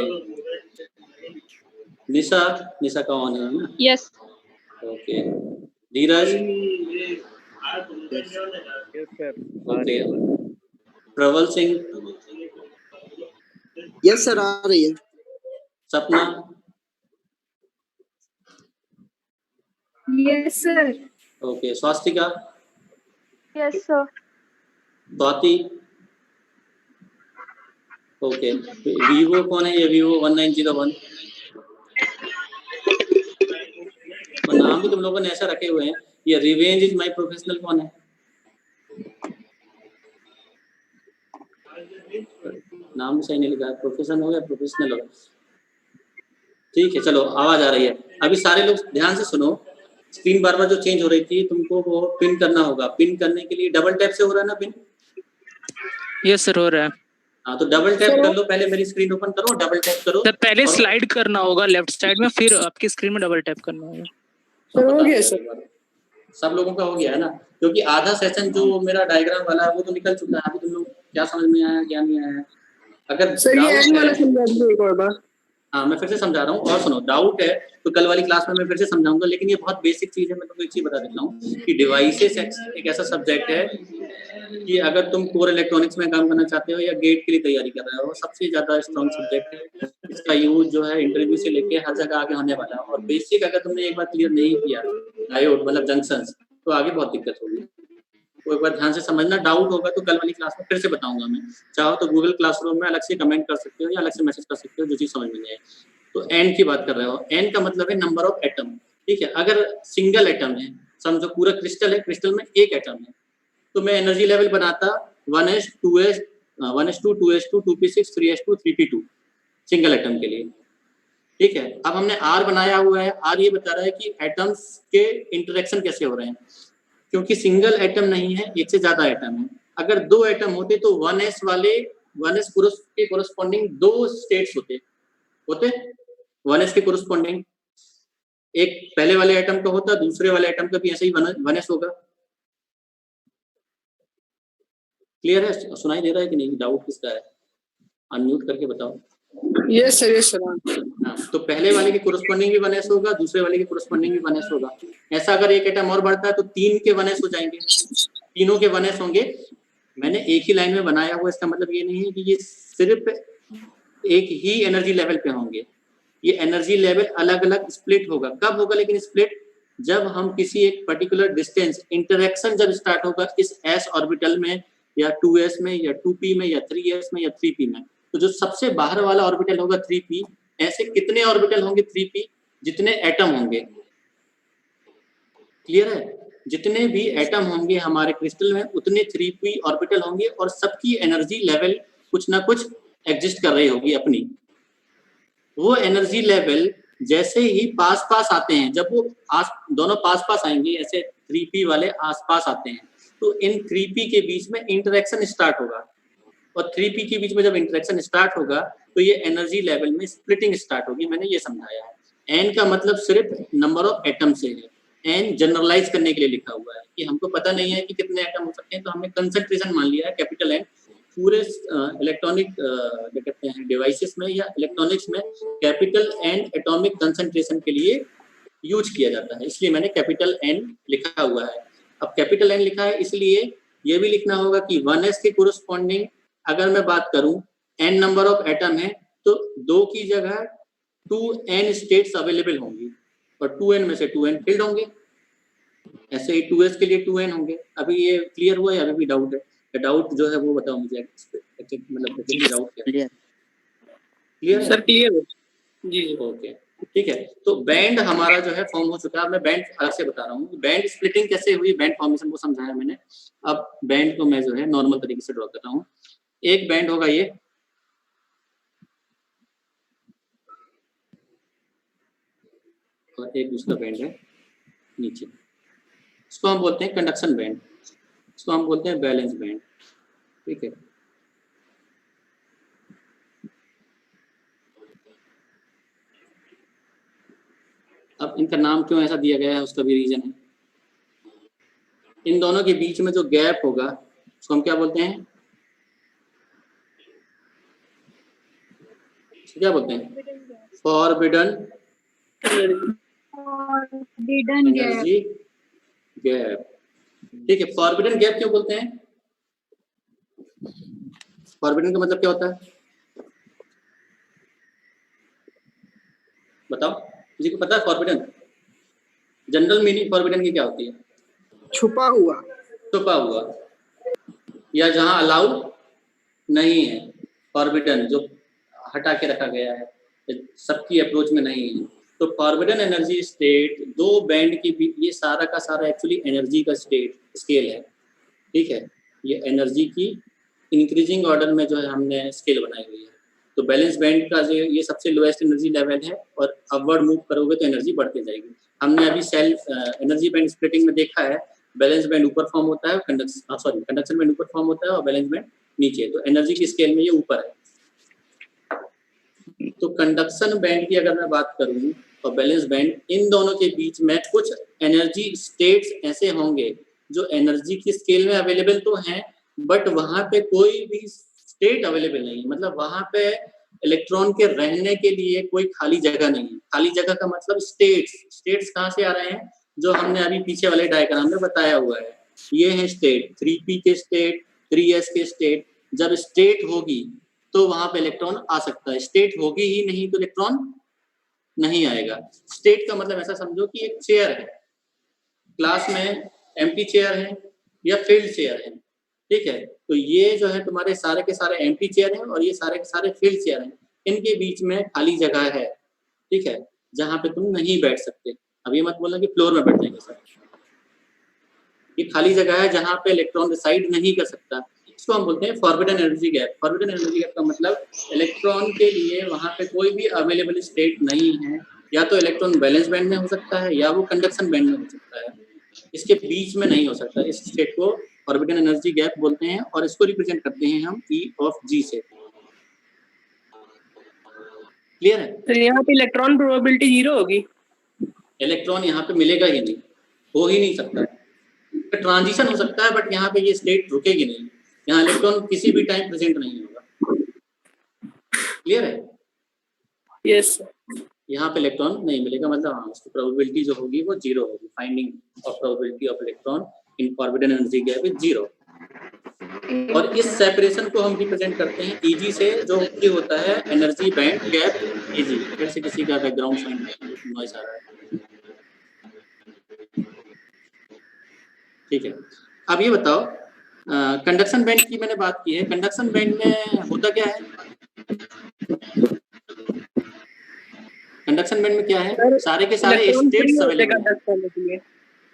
Nisha का ऑन है ना? यस। ओके, धीरज ओके, प्रबल सिंह यस सर आ रही है। सपना yes sir. Okay, Swastika yes sir. Swati okay, Vivo कौन है? ये वीवो 1901। और नाम भी तुम लोगों ने ऐसा रखे हुए हैं। ये रिवेंज इज माय प्रोफेशनल कौन है? नाम सही नहीं लिखा है, प्रोफेशन हो गया प्रोफेशनल हो गया। ठीक है, चलो आवाज आ रही है। अभी सारे लोग ध्यान से सुनो, स्क्रीन बार बार जो चेंज हो रही थी तुमको वो पिन करना होगा। पिन करने के लिए डबल टैप से हो रहा है ना पिन? यस सर हो रहा है। हाँ, तो डबल टैप कर लो, पहले मेरी स्क्रीन ओपन करो, डबल टैप करो। सर पहले स्लाइड करना होगा लेफ्ट साइड में, फिर आपकी स्क्रीन में डबल टैप करना होगा। सर हो गया सर, सब लोगों का हो गया है ना? क्योंकि आधा सेशन जो मेरा डायग्राम वाला है वो तो निकल चुका है। अभी तुम लोग क्या समझ में आया क्या नहीं आया? अगर सर ये एंड वाला समझा दीजिए एक और बार। हाँ, मैं फिर से समझा रहा हूँ और सुनो। डाउट है तो कल वाली क्लास में मैं फिर से समझाऊंगा, लेकिन ये बहुत बेसिक चीज है। मैं तुमको एक चीज बता देता हूँ कि डिवाइसेस एक ऐसा सब्जेक्ट है कि अगर तुम कोर इलेक्ट्रॉनिक्स में काम करना चाहते हो या गेट के लिए तैयारी कर रहे हो, सबसे ज्यादा स्ट्रॉन्ग सब्जेक्ट है। इसका यूज जो है इंटरव्यू से लेके हर जगह आगे होने वाला है। और बेसिक अगर तुमने एक बार क्लियर नहीं किया डायोड मतलब जंक्शंस, तो आगे बहुत दिक्कत होगी। तो एक बार ध्यान से समझना। डाउट होगा तो कल वाली क्लास में फिर से बताऊंगा मैं। चाहो तो गूगल क्लासरूम में अलग से कमेंट कर सकते हो या अलग से मैसेज कर सकते हो जो चीज समझ में नहीं आए। तो एन की बात कर रहे हो, एन का मतलब है नंबर ऑफ एटम। ठीक है, अगर सिंगल एटम है, समझो पूरा क्रिस्टल है, क्रिस्टल में एक एटम है, तो मैं एनर्जी लेवल बनाता 1s 2s 1s2 2s2 2p6 3s2 3p2 single atom के लिए। ठीक है, अब हमने आर बनाया हुआ है। आर ये बता रहा है कि एटम्स के इंटरेक्शन कैसे हो रहे हैं, क्योंकि सिंगल एटम नहीं है, एक से ज्यादा एटम है। अगर 2 एटम होते तो 1s वाले 1s के कोरस्पॉन्डिंग 2 स्टेट्स होते 1s के कोरस्पॉन्डिंग एक पहले वाले एटम का होता, दूसरे वाले एटम का भी ऐसे ही 1s होगा। क्लियर है? सुनाई दे रहा है कि नहीं? डाउट किसका है? अनम्यूट करके बताओ। Yes sir, yes sir. हाँ, तो पहले वाले के कोरस्पॉन्डिंग भी 1s होगा, दूसरे वाले के कोरस्पॉन्डिंग भी 1s होगा। ऐसा अगर एक एटम और बढ़ता है तो 3 के 1s हो जाएंगे, तीनों के 1s होंगे। मैंने एक ही लाइन में बनाया हुआ, इसका मतलब ये नहीं है कि ये सिर्फ एक ही एनर्जी लेवल पे होंगे, ये एनर्जी लेवल अलग अलग स्प्लिट होगा। कब होगा लेकिन स्प्लिट? जब हम किसी एक पर्टिकुलर डिस्टेंस, इंटरेक्शन जब स्टार्ट होगा इस s ऑर्बिटल में या 2s में या 2p में या 3s में या 3p में, तो जो सबसे बाहर वाला ऑर्बिटल होगा 3p, ऐसे कितने ऑर्बिटल होंगे 3p? जितने एटम होंगे। क्लियर है? जितने भी एटम होंगे हमारे क्रिस्टल में उतने 3p ऑर्बिटल होंगे और सबकी एनर्जी लेवल कुछ ना कुछ एग्जिस्ट कर रही होगी अपनी। वो एनर्जी लेवल जैसे ही पास पास आते हैं, जब वो दोनों पास पास आएंगे, ऐसे 3p वाले आस पास आते हैं, तो इन 3p के बीच में इंटरेक्शन स्टार्ट होगा और 3p के बीच में जब इंटरेक्शन स्टार्ट होगा तो ये एनर्जी लेवल में स्प्लिटिंग स्टार्ट होगी। मैंने ये समझाया है। n का मतलब सिर्फ नंबर ऑफ एटम से है, n जनरलाइज करने के लिए लिखा हुआ है कि हमको पता नहीं है कि कितने एटम हो सकते हैं, तो हमने कंसंट्रेशन मान लिया है कैपिटल N। पूरे इलेक्ट्रॉनिक क्या कहते हैं डिवाइसेस में या इलेक्ट्रॉनिक्स में कैपिटल N एटॉमिक कंसंट्रेशन के लिए यूज किया जाता है, इसलिए मैंने कैपिटल N लिखा हुआ है। अब कैपिटल N लिखा है इसलिए ये भी लिखना होगा कि 1s के कोरस्पॉन्डिंग अगर मैं बात करूं n नंबर ऑफ एटम है तो 2 की जगह 2n स्टेट्स अवेलेबल होंगी और 2n में से 2n फील्ड होंगे। ऐसे ही 2s के लिए 2n होंगे। अभी ये क्लियर हुआ या अभी भी डाउट है? डाउट जो है वो बताओ मुझे, मतलब डाउट क्या? क्लियर सर क्लियर है जी। ओके ठीक है। तो बैंड हमारा जो है फॉर्म हो चुका है। मैं बैंड अलग से बता रहा हूँ। बैंड स्प्लिटिंग कैसे हुई, बैंड फॉर्मेशन को समझाया मैंने। अब बैंड को मैं जो है नॉर्मल तरीके से ड्रॉ कर रहा हूँ। एक बैंड होगा ये, और एक दूसरा बैंड है नीचे, इसको हम बोलते हैं कंडक्शन बैंड, इसको हम बोलते हैं बैलेंस बैंड। ठीक है। अब इनका नाम क्यों ऐसा दिया गया है उसका भी रीजन है। इन दोनों के बीच में जो गैप होगा उसको हम क्या बोलते हैं? क्या बोलते हैं? Forbidden energy gap. ठीक है। फॉरबिडन गैप क्यों बोलते हैं? फॉरबिडन का मतलब क्या होता है बताओ, किसी को पता है? फॉरबिडन जनरल मीनिंग फॉरबिडन की क्या होती है? छुपा हुआ। छुपा हुआ या जहां अलाउ नहीं है। फॉरबिडन जो हटा के रखा गया है, सबकी अप्रोच में नहीं है। तो फॉरबिडन एनर्जी स्टेट दो बैंड की भी, ये सारा का सारा एक्चुअली एनर्जी का स्टेट स्केल है। ठीक है। ये एनर्जी की इंक्रीजिंग ऑर्डर में जो है हमने स्केल बनाई हुई है। तो बैलेंस बैंड का जो ये सबसे लोएस्ट एनर्जी लेवल है और अपवर्ड मूव करोगे तो एनर्जी बढ़ती जाएगी। हमने अभी सेल्फ एनर्जी बैंड स्प्लिटिंग में देखा है, बैलेंस बैंड ऊपर फॉर्म होता है, कंडक्शन बैंड ऊपर फॉर्म होता है और बैलेंस बैंड नीचे। तो एनर्जी की स्केल में ये ऊपर है। तो कंडक्शन बैंड की अगर मैं बात करूं और बैलेंस बैंड, इन दोनों के बीच में कुछ एनर्जी स्टेट्स ऐसे होंगे जो एनर्जी की स्केल में अवेलेबल तो हैं, बट वहां पे कोई भी स्टेट अवेलेबल नहीं है। मतलब वहां पे इलेक्ट्रॉन के रहने के लिए कोई खाली जगह नहीं है। खाली जगह का मतलब स्टेट्स कहाँ से आ रहे हैं? जो हमने अभी पीछे वाले डायग्राम में बताया हुआ है। ये है स्टेट, 3p के स्टेट, 3s के स्टेट। जब स्टेट होगी तो वहां पे इलेक्ट्रॉन आ सकता है, स्टेट होगी ही नहीं तो इलेक्ट्रॉन नहीं आएगा। स्टेट का मतलब ऐसा समझो कि एक चेयर है, क्लास में एम्प्टी चेयर है या फील्ड चेयर है। ठीक है। तो ये जो है तुम्हारे सारे के सारे एम्प्टी चेयर हैं और ये सारे के सारे फील्ड चेयर हैं। इनके बीच में खाली जगह है। ठीक है। जहां पे तुम नहीं बैठ सकते। अब ये मत बोलना कि फ्लोर में बैठ जाएंगे सर, ये खाली जगह है जहां पे इलेक्ट्रॉन रिसाइड नहीं कर सकता। इसको हम बोलते हैं forbidden energy gap. Forbidden energy gap का मतलब इलेक्ट्रॉन के लिए वहां पे कोई भी अवेलेबल स्टेट नहीं है। या तो इलेक्ट्रॉन बैलेंस बैंड में हो सकता है या वो कंडक्शन बैंड में हो सकता है, इसके बीच में नहीं हो सकता। इस स्टेट को फॉरबिडन एनर्जी गैप बोलते हैं और इसको रिप्रेजेंट करते हैं हम E ऑफ G से। क्लियर है? तो यहाँ पे इलेक्ट्रॉन प्रोबेबिलिटी 0 होगी। इलेक्ट्रॉन यहाँ पे मिलेगा ही नहीं, हो ही नहीं सकता। ट्रांजिशन हो सकता है बट यहाँ पे ये स्टेट रुकेगी नहीं। यहाँ इलेक्ट्रॉन किसी भी टाइम प्रेजेंट नहीं होगा। क्लियर है? यस यहाँ पे इलेक्ट्रॉन नहीं मिलेगा, मतलब हाँ उसकी प्रोबेबिलिटी जो होगी वो 0 होगी। Finding of probability of electron in forbidden energy gap is 0। और इस सेपरेशन को हम रिप्रेजेंट करते हैं ईजी से, जो कि होता है एनर्जी बैंड गैप ईजी। फिर से किसी का बैकग्राउंड साउंड नॉइस आ रहा है, ठीक है। अब ये बताओ, कंडक्शन बैंड की मैंने बात की है, कंडक्शन बैंड में होता क्या है? कंडक्शन बैंड में क्या है? सारे के सारे स्टेट्स अवेलेबल हैं।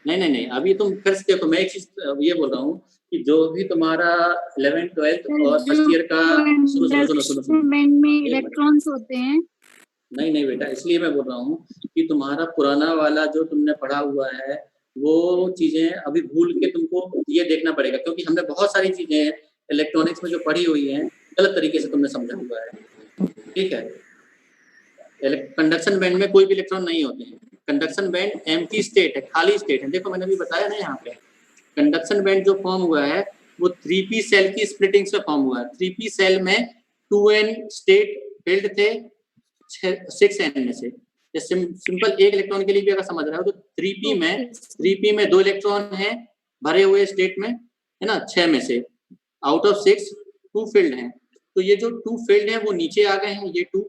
नहीं, अभी तुम फिर से देखो, मैं एक चीज ये बोल रहा हूँ कि जो भी तुम्हारा 11th 12th और फर्स्ट ईयर का सुनो बैंड में इलेक्ट्रॉन्स होते हैं। नहीं बेटा, इसलिए मैं बोल रहा हूँ कि तुम्हारा पुराना वाला जो तुमने पढ़ा हुआ है वो चीजें अभी भूल के तुमको ये देखना पड़ेगा, क्योंकि हमने बहुत सारी चीजें इलेक्ट्रॉनिक्स में जो पढ़ी हुई हैं गलत तरीके से तुमने समझा हुआ है, ठीक है। कंडक्शन बैंड में कोई भी इलेक्ट्रॉन नहीं होते हैं। कंडक्शन बैंड एम्प्टी स्टेट है, खाली स्टेट है। देखो मैंने अभी बताया ना, यहाँ पे कंडक्शन बैंड जो फॉर्म हुआ है वो 3p सेल की स्प्लिटिंग से फॉर्म हुआ है। 3p सेल में 2n स्टेट फिल्ड थे 6n में से। सिंपल एक इलेक्ट्रॉन के लिए भी अगर समझ रहे हो तो 3p में 2 इलेक्ट्रॉन हैं भरे हुए स्टेट में, है ना, 6 में से आउट ऑफ 6 2 फिल्ड हैं। तो ये जो 2 फिल्ड हैं वो नीचे आ गए हैं, ये 2,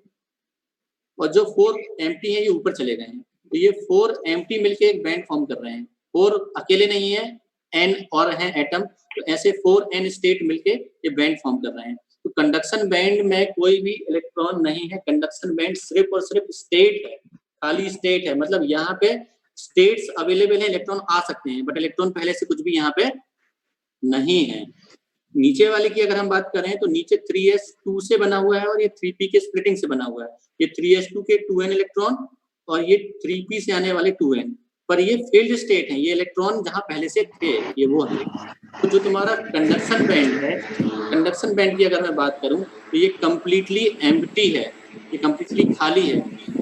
और जो 4 एम्प्टी है ये ऊपर चले गए हैं। तो ये 4 एम्प्टी मिलके एक बैंड फॉर्म कर रहे हैं। 4 अकेले नहीं है, n और हैं एटम, तो ऐसे 4n स्टेट मिलके ये बैंड फॉर्म कर रहे हैं। तो कंडक्शन बैंड में कोई भी इलेक्ट्रॉन नहीं है, कंडक्शन बैंड सिर्फ और सिर्फ स्टेट है, खाली स्टेट है। मतलब यहाँ पे स्टेट्स अवेलेबल है, इलेक्ट्रॉन आ सकते हैं, बट इलेक्ट्रॉन पहले से कुछ भी यहाँ पे नहीं है। नीचे वाले की अगर हम बात करें तो नीचे 3s2 से बना हुआ है और ये 3p के स्प्लिटिंग से बना हुआ है। ये 3s2 के 2n इलेक्ट्रॉन और ये 3p से आने वाले 2n, पर ये फील्ड स्टेट है, ये इलेक्ट्रॉन जहां पहले से थे ये वो है। तो जो तुम्हारा कंडक्शन बैंड है, कंडक्शन बैंड की अगर मैं बात करूं तो ये कम्प्लीटली एम्प्टी है, ये कम्प्लीटली खाली है।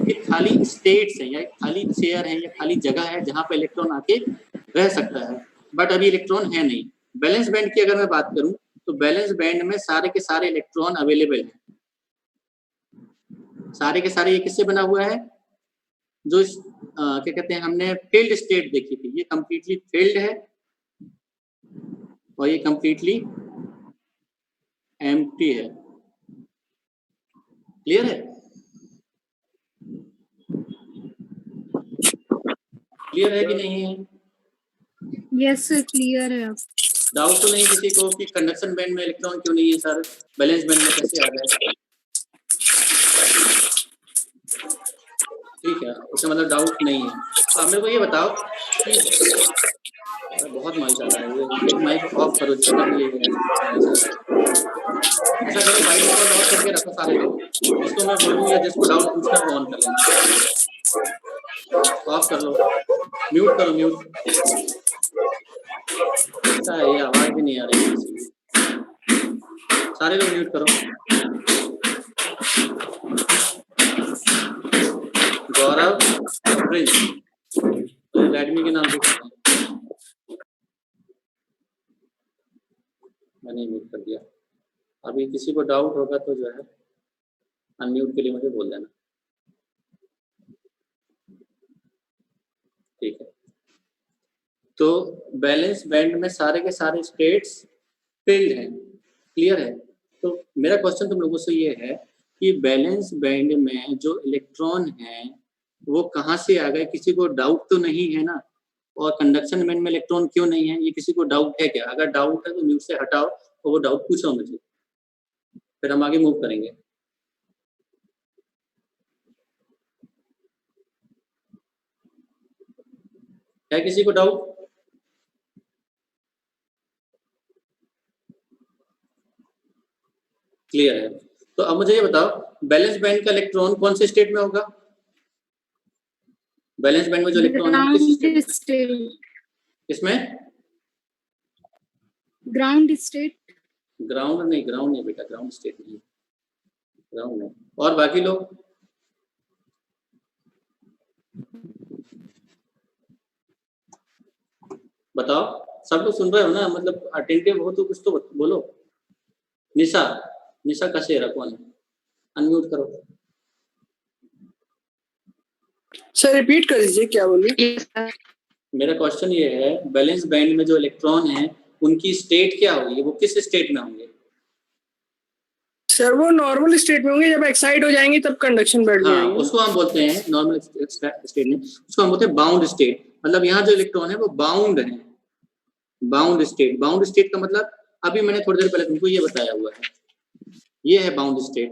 ये खाली स्टेट्स है या खाली चेयर है या खाली जगह है जहां पे इलेक्ट्रॉन आके रह सकता है, बट अभी इलेक्ट्रॉन है नहीं। बैलेंस बैंड की अगर मैं बात करूं तो बैलेंस बैंड में सारे के सारे इलेक्ट्रॉन अवेलेबल हैं। सारे के सारे ये किससे बना हुआ है? जो क्या कहते हैं, हमने फील्ड स्टेट देखी थी, ये कंप्लीटली फील्ड है और ये कंप्लीटली एम्प्टी है। क्लियर है? क्लियर है कि नहीं है? यस सर, क्लियर है। डाउट तो नहीं किसी को कि कंडक्शन बैंड में इलेक्ट्रॉन क्यों नहीं है सर, बैलेंस बैंड में कैसे आ गए? ठीक है, उसका मतलब डाउट नहीं है। अब मेरे को ये बताओ कि बहुत नॉइस आ रहा है, ये माइक ऑफ करो जिसका भी ऐसा करो, माइक ऑफ करके रखो सारे लोग, जिसको मैं बोलूँ या जिसको डाउट पूछना है वो ऑन कर लेना। ऑफ कर लो, म्यूट करो, म्यूट। ये आवाज भी नहीं आ रही है, सारे लोग म्यूट करो। गौरव प्रिंस रेडमी के नाम से मैंने म्यूट कर दिया। अभी किसी को डाउट होगा तो जो है अनम्यूट के लिए मुझे बोल देना, ठीक है। तो बैलेंस बैंड में सारे के सारे स्टेट्स फील्ड हैं। क्लियर है? तो मेरा क्वेश्चन तुम लोगों से ये है कि बैलेंस बैंड में जो इलेक्ट्रॉन हैं वो कहाँ से आ गए? किसी को डाउट तो नहीं है ना? और कंडक्शन बैंड में इलेक्ट्रॉन क्यों नहीं है, ये किसी को डाउट है क्या? अगर डाउट है तो म्यूट से हटाओ और वो डाउट पूछो मुझे, फिर हम आगे मूव करेंगे। है किसी को डाउट? क्लियर है? तो अब मुझे ये बताओ, बैलेंस बैंड का इलेक्ट्रॉन कौन से स्टेट में होगा? बैलेंस बैंड में जो इलेक्ट्रॉन है किस स्टेट? किसमें? Ground state. ग्राउंड नहीं बेटा, ग्राउंड स्टेट नहीं, ग्राउंड नहीं। और बाकी लोग? बताओ, सब लोग सुन रहे हो ना? मतलब अटेंटिव हो तो कुछ तो बोलो। निशा, निशा का शेर कौन है? अनम्यूट करो। सर रिपीट कर दीजिए, क्या बोलिए? Yes, sir. मेरा क्वेश्चन ये है, बैलेंस बैंड में जो इलेक्ट्रॉन है उनकी स्टेट क्या होगी, वो किस स्टेट में होंगे? सर वो नॉर्मल स्टेट में होंगे, जब एक्साइट हो जाएंगे तब कंडक्शन बैंड में हाँ, आएंगे। उसको हम बोलते हैं नॉर्मल स्टेट में, उसको हम बोलते हैं बाउंड स्टेट। मतलब यहाँ जो इलेक्ट्रॉन है वो बाउंड है, बाउंड स्टेट। बाउंड स्टेट का मतलब अभी मैंने थोड़ी देर पहले तुमको ये बताया हुआ है, ये है बाउंड स्टेट।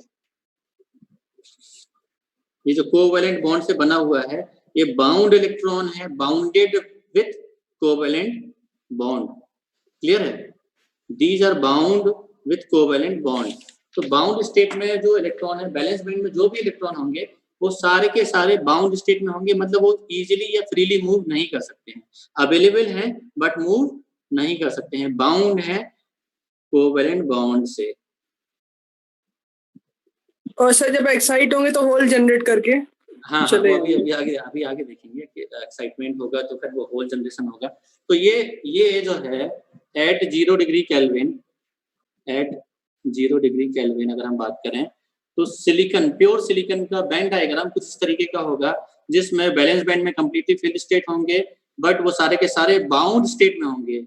ये जो कोवैलेंट बॉन्ड से बना हुआ है ये बाउंड इलेक्ट्रॉन है, bounded with covalent bond. Clear है? These are bound with covalent bond. तो बाउंड स्टेट में जो इलेक्ट्रॉन है, बैलेंस बैंड में जो भी इलेक्ट्रॉन होंगे वो सारे के सारे बाउंड स्टेट में होंगे। मतलब वो इजीली या फ्रीली मूव नहीं कर सकते हैं, अवेलेबल हैं बट मूव नहीं कर सकते हैं, बाउंड है कोवैलेंट बॉन्ड से। और सर जब एक्साइट होंगे तो होल जनरेट करके हाँ, चले वो अभी आगे देखेंगे कि एक्साइटमेंट होगा तो फिर वो होल जनरेशन होगा। तो ये जो है at 0 degree kelvin, at 0 degree kelvin अगर हम बात करें तो सिलिकॉन, प्योर सिलिकॉन का बैंड डायग्राम कुछ इस तरीके का होगा जिसमें बैलेंस बैंड में कंप्लीटली फिल्ड स्टेट होंगे बट वो सारे के सारे बाउंड स्टेट में होंगे।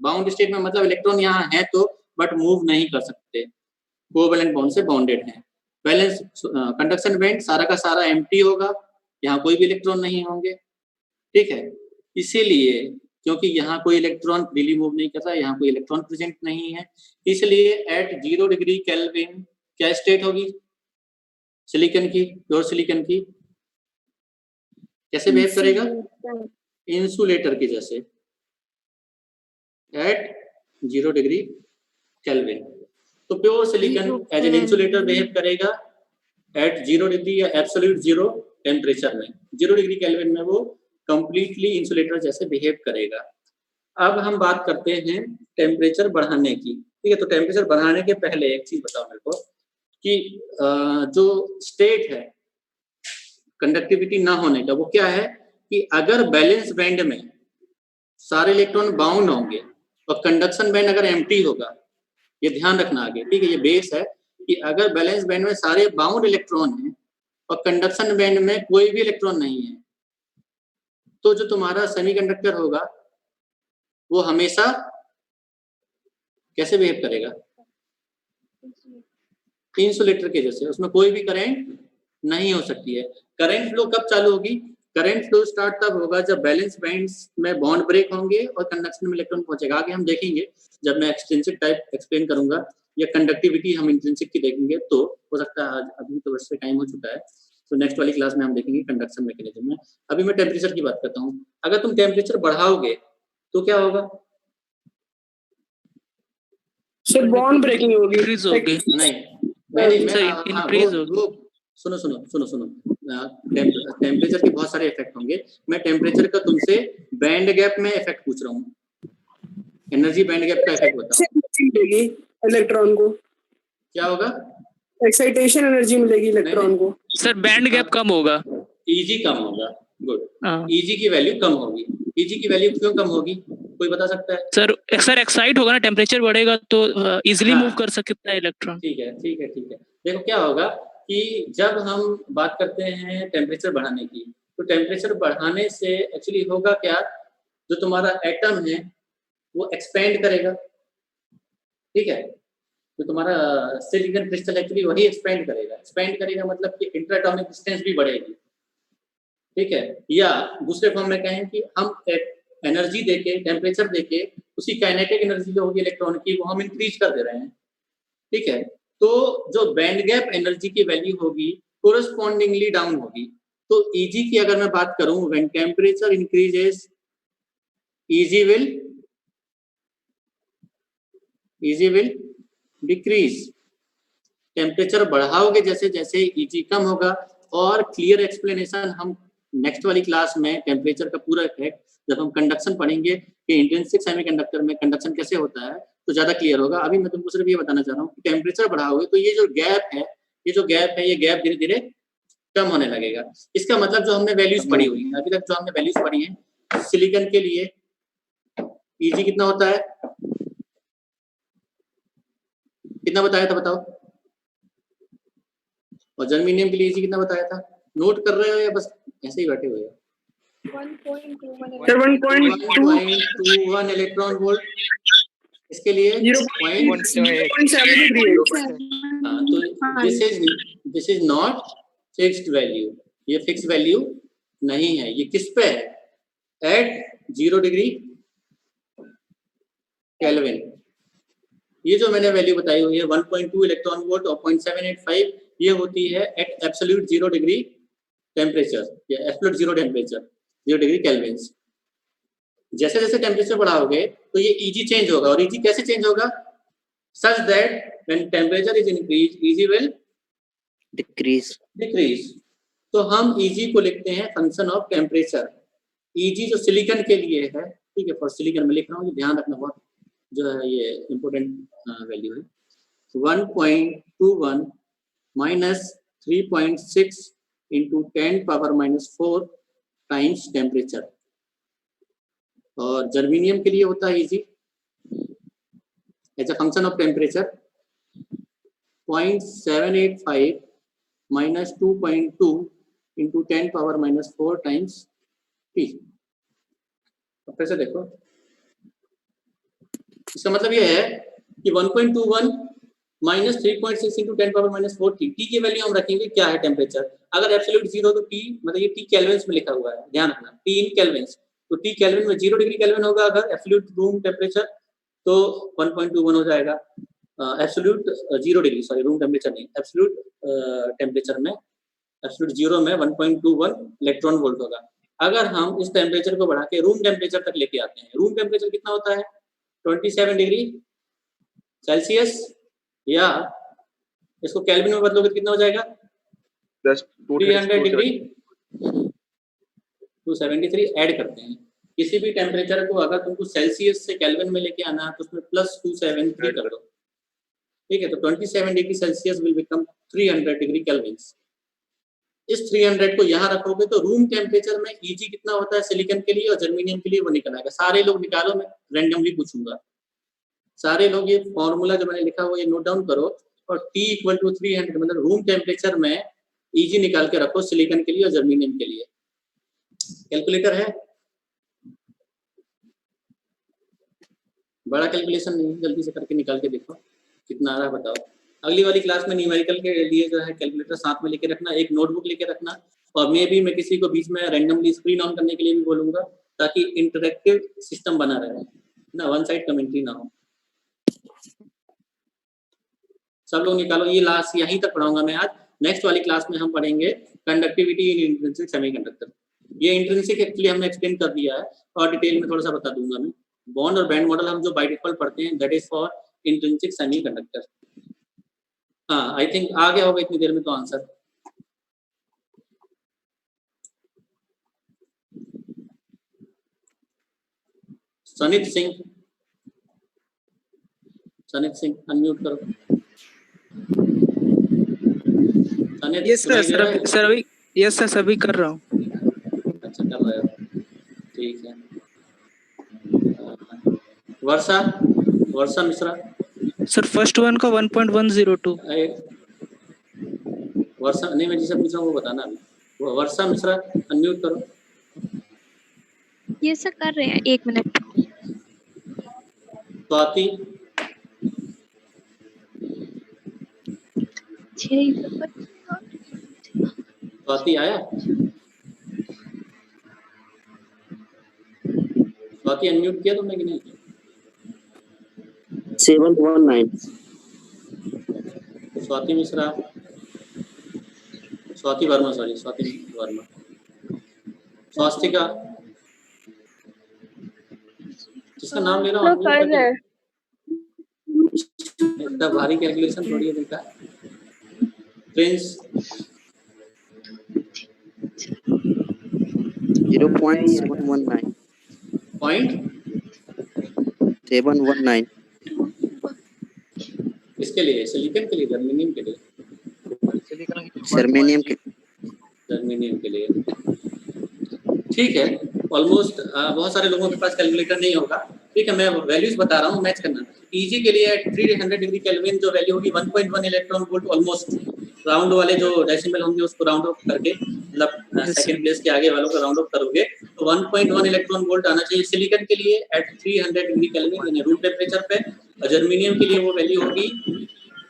बाउंड स्टेट में मतलब इलेक्ट्रॉन यहाँ है तो बट मूव नहीं कर सकते, कोवैलेंट बॉन्ड से बॉन्डेड है। बैलेंस कंडक्शन बैंड सारा का सारा एम्प्टी होगा, यहाँ कोई भी इलेक्ट्रॉन नहीं होंगे। ठीक है, इसीलिए क्योंकि यहाँ कोई इलेक्ट्रॉन फ्रीली मूव नहीं कर रहा है, यहाँ कोई इलेक्ट्रॉन प्रेजेंट नहीं है, इसलिए एट 0 डिग्री केल्विन क्या स्टेट होगी सिलिकॉन की, प्योर सिलिकॉन की? कैसे बिहेव करेगा? इंसुलेटर के जैसे एट 0 डिग्री केल्विन। तो pure silicon as an insulator behave करेगा एट 0 डिग्री या एब्सोल्यूट 0 टेम्परेचर में। 0 डिग्री केल्विन में वो कंप्लीटली इंसुलेटर जैसे बिहेव करेगा। अब हम बात करते हैं टेम्परेचर बढ़ाने की। ठीक है, तो टेम्परेचर बढ़ाने के पहले एक चीज बताओ मेरे को कि जो स्टेट है कंडक्टिविटी ना होने का वो क्या है कि अगर बैलेंस बैंड में सारे इलेक्ट्रॉन बाउंड होंगे और कंडक्शन बैंड अगर एम्प्टी होगा, ये ध्यान रखना आगे। ठीक है, ये बेस है कि अगर बैलेंस बैंड में सारे बाउंड इलेक्ट्रॉन हैं और कंडक्शन बैंड में कोई भी इलेक्ट्रॉन नहीं है तो जो तुम्हारा सेमीकंडक्टर होगा वो हमेशा कैसे बिहेव करेगा? इंसुलेटर के जैसे, उसमें कोई भी करंट नहीं हो सकती है। करंट फ्लो कब चालू होगी? करंट फ्लो स्टार्ट तब होगा जब बैलेंस बैंड्स में बॉन्ड ब्रेक होंगे और कंडक्शन में इलेक्ट्रॉन पहुंचेगा। आगे हम देखेंगे जब मैं एक्सट्रिंसिक टाइप एक्सप्लेन करूंगा या कंडक्टिविटी हम इंट्रिंसिक की देखेंगे तो हो सकता है आज अभी तो वैसे टाइम हो चुका है, तो नेक्स्ट वाली क्लास में हम देखेंगे कंडक्शन मैकेनिज्म में। अभी मैं टेम्परेचर की बात करता हूँ। अगर तुम टेम्परेचर बढ़ाओगे तो क्या होगा? सर बॉन्ड ब्रेकिंग होगी। इंक्रीज होगी। नहीं सर इंक्रीज होगी। सुनो टेम्परेचर के बहुत सारे इफेक्ट होंगे। मैं टेम्परेचर का तुमसे बैंड गैप में इफेक्ट पूछ रहा हूँ, एनर्जी बैंड गैप का इफेक्ट बताओ। इलेक्ट्रॉन को क्या होगा? एक्साइटेशन एनर्जी मिलेगी इलेक्ट्रॉन को। सर बैंड गैप कम होगा, ईजी कम होगा। गुड, हाँ। ईजी की वैल्यू कम होगी। ईजी की वैल्यू क्यों कम होगी, कोई बता सकता है? सर एक्साइट होगा ना, टेम्परेचर बढ़ेगा तो इजीली हाँ। मूव कर सकता है इलेक्ट्रॉन। ठीक है। देखो क्या होगा कि जब हम बात करते हैं टेम्परेचर बढ़ाने की, तो टेम्परेचर बढ़ाने से एक्चुअली होगा क्या, जो तुम्हारा एटम है वो एक्सपेंड करेगा। ठीक है, तो तुम्हारा सिलिकॉन क्रिस्टल एक्चुअली वही एक्सपेंड करेगा मतलब कि इंटरएटॉमिक डिस्टेंस भी बढ़ेगी। ठीक है, या दूसरे फॉर्म में कहें कि हम एनर्जी देके, टेम्परेचर देके उसी काइनेटिक एनर्जी जो होगी इलेक्ट्रॉन की वो हम इंक्रीज कर दे रहे हैं। ठीक है, तो जो बैंड गैप एनर्जी की वैल्यू होगी कोरस्पॉन्डिंगली डाउन होगी। तो ईजी की अगर मैं बात करूं, when temperature increases E G will decrease. Temperature बढ़ाओगे जैसे जैसे ईजी कम होगा। और क्लियर एक्सप्लेनेशन हम नेक्स्ट वाली क्लास में टेम्परेचर का पूरा इफेक्ट जब हम कंडक्शन पढ़ेंगे कि इंट्रिंसिक सेमीकंडक्टर में कंडक्शन कैसे होता है तो ज्यादा क्लियर होगा। अभी मैं तुमको सिर्फ ये बताना चाह रहा हूँ कि टेम्परेचर बढ़ाओगे तो ये जो गैप है ये गैप धीरे धीरे कम होने लगेगा। इसका मतलब जो हमने वैल्यूज पढ़ी हुई है अभी तक, जो हमने वैल्यूज पढ़ी है सिलिकॉन के लिए ईजी कितना होता है कितना बताया था बताओ? और जर्मेनियम के लिए इजी कितना बताया था? नोट कर रहे हो या बस ऐसे ही बैठे हुए हो? 1.21 इलेक्ट्रॉन वोल्ट। इसके लिए 0.73 हाँ, तो this is not fixed value, ये फिक्स वैल्यू नहीं है। ये किस पे है? At 0 degree kelvin. ये जो मैंने वैल्यू बताई हुई है 1.2 इलेक्ट्रॉन वोल्ट और 0.785, ये होती है एट एब्सोल्यूट 0 डिग्री टेम्परेचर या एब्सोल्यूट 0 टेम्परेचर 0 डिग्री केल्विन। जैसे जैसे टेम्परेचर बढ़ाओगे तो ये Eg चेंज होगा, और Eg कैसे चेंज होगा? Such that when temperature is increase Eg will decrease. तो हम Eg को लिखते हैं फंक्शन ऑफ टेम्परेचर। Eg जो सिलिकॉन के लिए है, ठीक है, फॉर सिलिकॉन में लिख रहा हूँ, ध्यान रखना, बहुत जो है ये इम्पोर्टेंट वैल्यू है। 1.21 माइनस 3.6 इंटू 10⁻⁴ टाइम्स टेम्परेचर। और जर्मेनियम के लिए होता है Eg as a function of temperature 0.785 minus 2.2 into 10⁻⁴ times T। फिर से देखो, इसका मतलब ये है कि 1.21 माइनस 3.6 इंटू 10⁻⁴ T की वैल्यू हम रखेंगे क्या है टेम्परेचर। अगर एब्सोल्यूट 0 तो T मतलब ये T केल्विन में लिखा हुआ है, ध्यान रखना, T इन केल्विन। तो T केल्विन में 0 डिग्री केल्विन होगा अगर एब्सोल्यूट रूम टेम्परेचर, तो 1.21 हो जाएगा। Absolute 0 degree, sorry room temperature नहीं, एब्सोल्यूट टेम्परेचर में, एब्सोल्यूट 0 में 1.21 इलेक्ट्रॉन वोल्ट होगा। अगर हम इस टेम्परेचर को बढ़ा के रूम टेम्परेचर तक लेके आते हैं, रूम टेम्परेचर कितना होता है? 27 डिग्री सेल्सियस, या इसको केल्विन में बदलोगे तो कितना हो जाएगा? 300 डिग्री 273 ऐड करते हैं। किसी भी टेम्परेचर को अगर तुमको सेल्सियस से केल्विन में लेके आना है तो उसमें प्लस 273 कर दो, ठीक है। तो 27 degree Celsius will become 300 degree kelvin. इस 300 को यहाँ रखोगे तो रूम टेम्परेचर में Eg कितना होता है सिलिकॉन के लिए और जर्मेनियम के लिए वो निकल आएगा। सारे लोग निकालो, मैं रैंडमली पूछूंगा। सारे लोग ये फॉर्मूला जो मैंने लिखा हुआ ये नोट डाउन करो, और T = 300 मतलब रूम टेम्परेचर में Eg निकाल के रखो सिलिकॉन के लिए और जर्मेनियम के लिए। कैलकुलेटर है? बड़ा कैलकुलेशन नहीं, जल्दी से करके निकाल के देखो कितना आ रहा है, बताओ। अगली वाली क्लास में न्यूमेरिकल के लिए जो है कैलकुलेटर साथ में लेके रखना, एक नोटबुक लेके रखना, और मैं किसी को बीच में रैंडमली स्क्रीन ऑन करने के लिए भी बोलूंगा ताकि इंटरेक्टिव सिस्टम बना रहे ना, वन साइड कमेंट्री ना हो। सब लोग निकालो। ये लास्ट यहीं तक पढ़ाऊंगा मैं आज। नेक्स्ट वाली क्लास में हम पढ़ेंगे कंडक्टिविटी इन इंट्रिंसिक सेमीकंडक्टर। ये इंट्रिंसिक एक्चुअली हमने एक्सप्लेन कर दिया है और डिटेल में थोड़ा सा बता दूंगा मैं। बॉन्ड और बैंड मॉडल हम जो बाय डिफॉल्ट पढ़ते हैं that is for intrinsic semiconductor. हाँ, आई थिंक आ गया होगा इतनी देर में तो आंसर। सनित सिंह अनम्यूट करो। सनित, यस सर अभी यस सर अभी कर रहा हूँ। अच्छा कर रहे हो, ठीक है। वर्षा मिश्रा सर फर्स्ट वन का 1.102। वर्षा नहीं, मैं जिसे पूछ रहा हूँ वो बताना अभी। वर्षा मिश्रा अनम्यूट करो। ये सब कर रहे हैं, 1 मिनट। स्वाति आया? स्वाति अनम्यूट किया तुमने कि नहीं? 719। स्वाति मिश्रा, स्वाति वर्मा, सॉरी स्वाति वर्मा। स्वास्तिका, जिसका नाम ले रहा हूँ इतना भारी कैलकुलेशन थोड़ी है बेटा। प्रिंस 0.719 719 इसके लिए, सिलिकॉन के लिए, जर्मेनियम के लिए, जर्मेनियम के लिए। ठीक है, ऑलमोस्ट बहुत सारे लोगों के पास कैलकुलेटर नहीं होगा, ठीक है, मैं वैल्यूज बता रहा हूँ, मैच करना। Eg के लिए एट 300 डिग्री केल्विन जो वैल्यू होगी 1.1 इलेक्ट्रॉन वोल्ट, ऑलमोस्ट राउंड वाले जो डेसिमल होंगे उसको राउंड ऑफ करके, मतलब सेकंड प्लेस के आगे वालों को राउंड ऑफ करोगे तो 1.1 इलेक्ट्रॉन वोल्ट आना चाहिए सिलिकॉन के लिए एट 300 डिग्री केल्विन यानी रूम टेम्परेचर पे। और जर्मेनियम के लिए वो वैल्यू होगी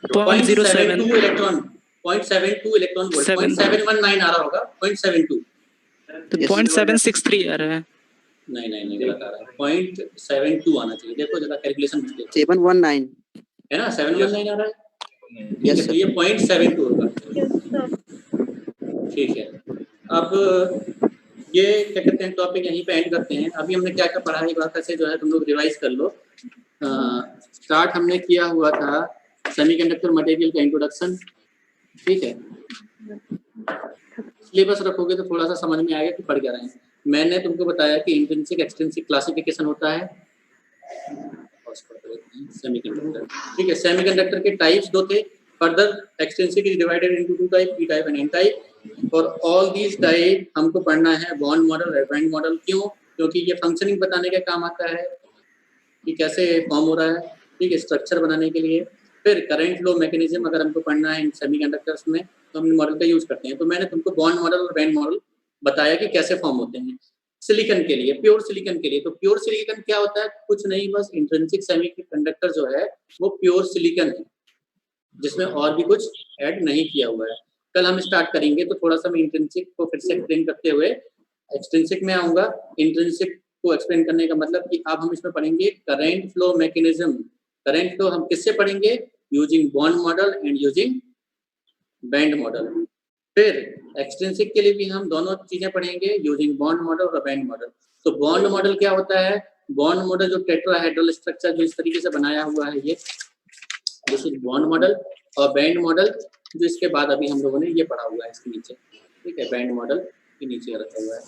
0.72 इलेक्ट्रॉन, 0.72 इलेक्ट्रॉन वोल्ट, 0.719 आ रहा होगा, 0.72 तो 0.763 आ रहा है। नहीं गलत आ रहा है, 0.72 आना चाहिए। देखो जरा कैलकुलेशन मुझे 719 है ना, 719 आ रहा है। Yes, तो ये 0.72 होगा। Yes, sir. ठीक है, अब ये क्या कहते हैं, टॉपिक यहीं पे एंड करते हैं। अभी हमने क्या क्या पढ़ा है, एक बार से जो है तुम लोग रिवाइज कर लो। स्टार्ट हमने किया हुआ था सेमीकंडक्टर मटेरियल का इंट्रोडक्शन, ठीक है। सिलेबस रखोगे तो थोड़ा सा समझ में आएगा कि पढ़ क्या रहे हैं। मैंने तुमको बताया कि इंट्रिंसिक एक्सट्रिंसिक क्लासिफिकेशन होता है सेमीकंडक्टर, ठीक है। सेमीकंडक्टर के टाइप्स दो थे, further extrinsic is divided into two type, P type and N type. और ऑल दीज टाइप हमको पढ़ना है बॉन्ड मॉडल, बैंड मॉडल। क्यों? क्योंकि ये फंक्शनिंग बताने का काम आता है कि कैसे फॉर्म हो रहा है, ठीक है, स्ट्रक्चर बनाने के लिए। फिर करंट फ्लो मैकेनिज्म अगर हमको पढ़ना है इन सेमीकंडक्टर्स में तो हम मॉडल का यूज करते हैं। तो मैंने तुमको बॉन्ड मॉडल और बैंड मॉडल बताया कि कैसे फॉर्म होते हैं सिलिकॉन के लिए, प्योर सिलिकॉन के लिए। तो प्योर सिलिकॉन क्या होता है? कुछ नहीं, बस इंट्रिंसिक सेमीकंडक्टर जो है वो प्योर सिलिकॉन है, जिसमें और भी कुछ ऐड नहीं किया हुआ है। कल हम स्टार्ट करेंगे तो थोड़ा सा मैं इंट्रिंसिक को फिर से एक्सप्लेन करते हुए एक्सट्रिंसिक में आऊंगा। इंट्रिंसिक को एक्सप्लेन करने का मतलब कि अब हम इसमें पढ़ेंगे current flow mechanism. Current flow हम किससे पढ़ेंगे? Using bond model and using band model. फिर एक्सट्रिंसिक के लिए भी हम दोनों चीजें पढ़ेंगे, यूजिंग बॉन्ड मॉडल और बैंड मॉडल। तो बॉन्ड मॉडल क्या होता है? बॉन्ड मॉडल जो टेट्राहेड्रल स्ट्रक्चर जो इस तरीके से बनाया हुआ है, ये दिस इज बॉन्ड मॉडल। और बैंड मॉडल जो इसके बाद अभी हम लोगों ने ये पढ़ा हुआ है इसके नीचे, ठीक है, बैंड मॉडल के नीचे रखा हुआ है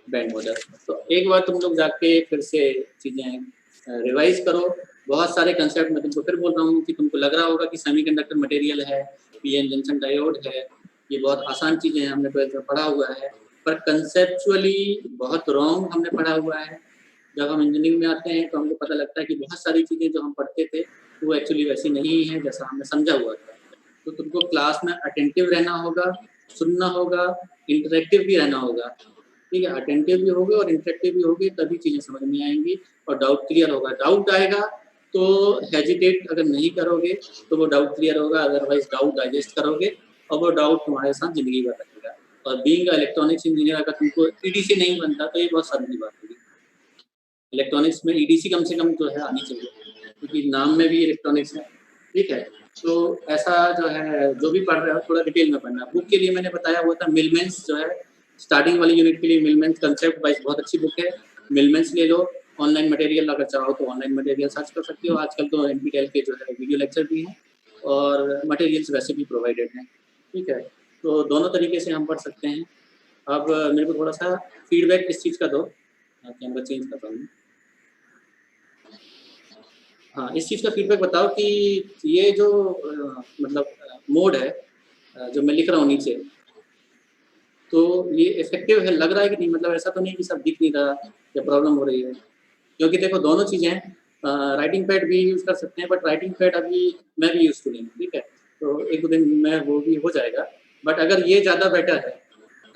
बैंड मॉडल। तो एक बार तुम लोग जाके फिर से चीजें रिवाइज करो। बहुत सारे कंसेप्ट मैं तुमको फिर बोल रहा हूँ कि तुमको लग रहा होगा कि सेमीकंडक्टर मटेरियल है, पीएन जंक्शन डायोड है, ये बहुत आसान चीजें हैं, हमने 12th में पढ़ा हुआ है, पर कंसेप्चुअली बहुत रॉन्ग हमने पढ़ा हुआ है। जब हम इंजीनियरिंग में आते हैं तो हमको पता लगता है कि बहुत सारी चीजें जो हम पढ़ते थे वो एक्चुअली वैसी नहीं है जैसा हमने समझा हुआ था। तो तुमको क्लास में अटेंटिव रहना होगा, सुनना होगा, इंटरेक्टिव भी रहना होगा, ठीक है। अटेंटिव भी होगे और इंटरेक्टिव भी होगे तभी चीजें समझ में आएंगी और डाउट क्लियर होगा। डाउट आएगा तो हेजिटेट अगर नहीं करोगे तो वो डाउट क्लियर होगा, अदरवाइज डाउट डाइजेस्ट करोगे और वो डाउट तुम्हारे साथ जिंदगी भर रहेगा। और बीइंग इलेक्ट्रॉनिक्स इंजीनियर अगर तुमको ईडीसी नहीं बनता तो ये बहुत शर्म की बात होगी। इलेक्ट्रॉनिक्स में ईडीसी कम से कम जो है आनी चाहिए, क्योंकि नाम में भी इलेक्ट्रॉनिक्स है, ठीक है। तो ऐसा जो है जो भी पढ़ रहे हो थोड़ा डिटेल में पढ़ना। बुक के लिए मैंने बताया हुआ था मिलमेंस जो है, स्टार्टिंग वाली यूनिट के लिए मिलमेंस कंसेप्ट वाइज बहुत अच्छी बुक है, मिलमेंस ले लो। ऑनलाइन मटेरियल अगर चाहो तो ऑनलाइन मटेरियल सर्च कर सकते हो। आजकल तो NPTEL के जो है वीडियो लेक्चर भी हैं और मटेरियल्स वैसे भी प्रोवाइडेड हैं, ठीक है। तो दोनों तरीके से हम पढ़ सकते हैं। अब मेरे को थोड़ा सा फीडबैक इस चीज़ का दो, कैमरा चेंज करता हूँ। हाँ, इस चीज़ का फीडबैक बताओ कि ये जो मतलब मोड है जो मैं लिख रहा हूँ नीचे, तो ये इफेक्टिव है, लग रहा है कि नहीं? मतलब ऐसा तो नहीं कि सब दिख नहीं रहा या प्रॉब्लम हो रही है? क्योंकि देखो दोनों चीज़ें हैं, राइटिंग पैड भी यूज़ कर सकते हैं, बट राइटिंग पैड अभी मैं भी यूज़ नहीं हूँ, ठीक है। तो एक दो दिन में वो भी हो जाएगा। बट अगर ये ज़्यादा बेटर है,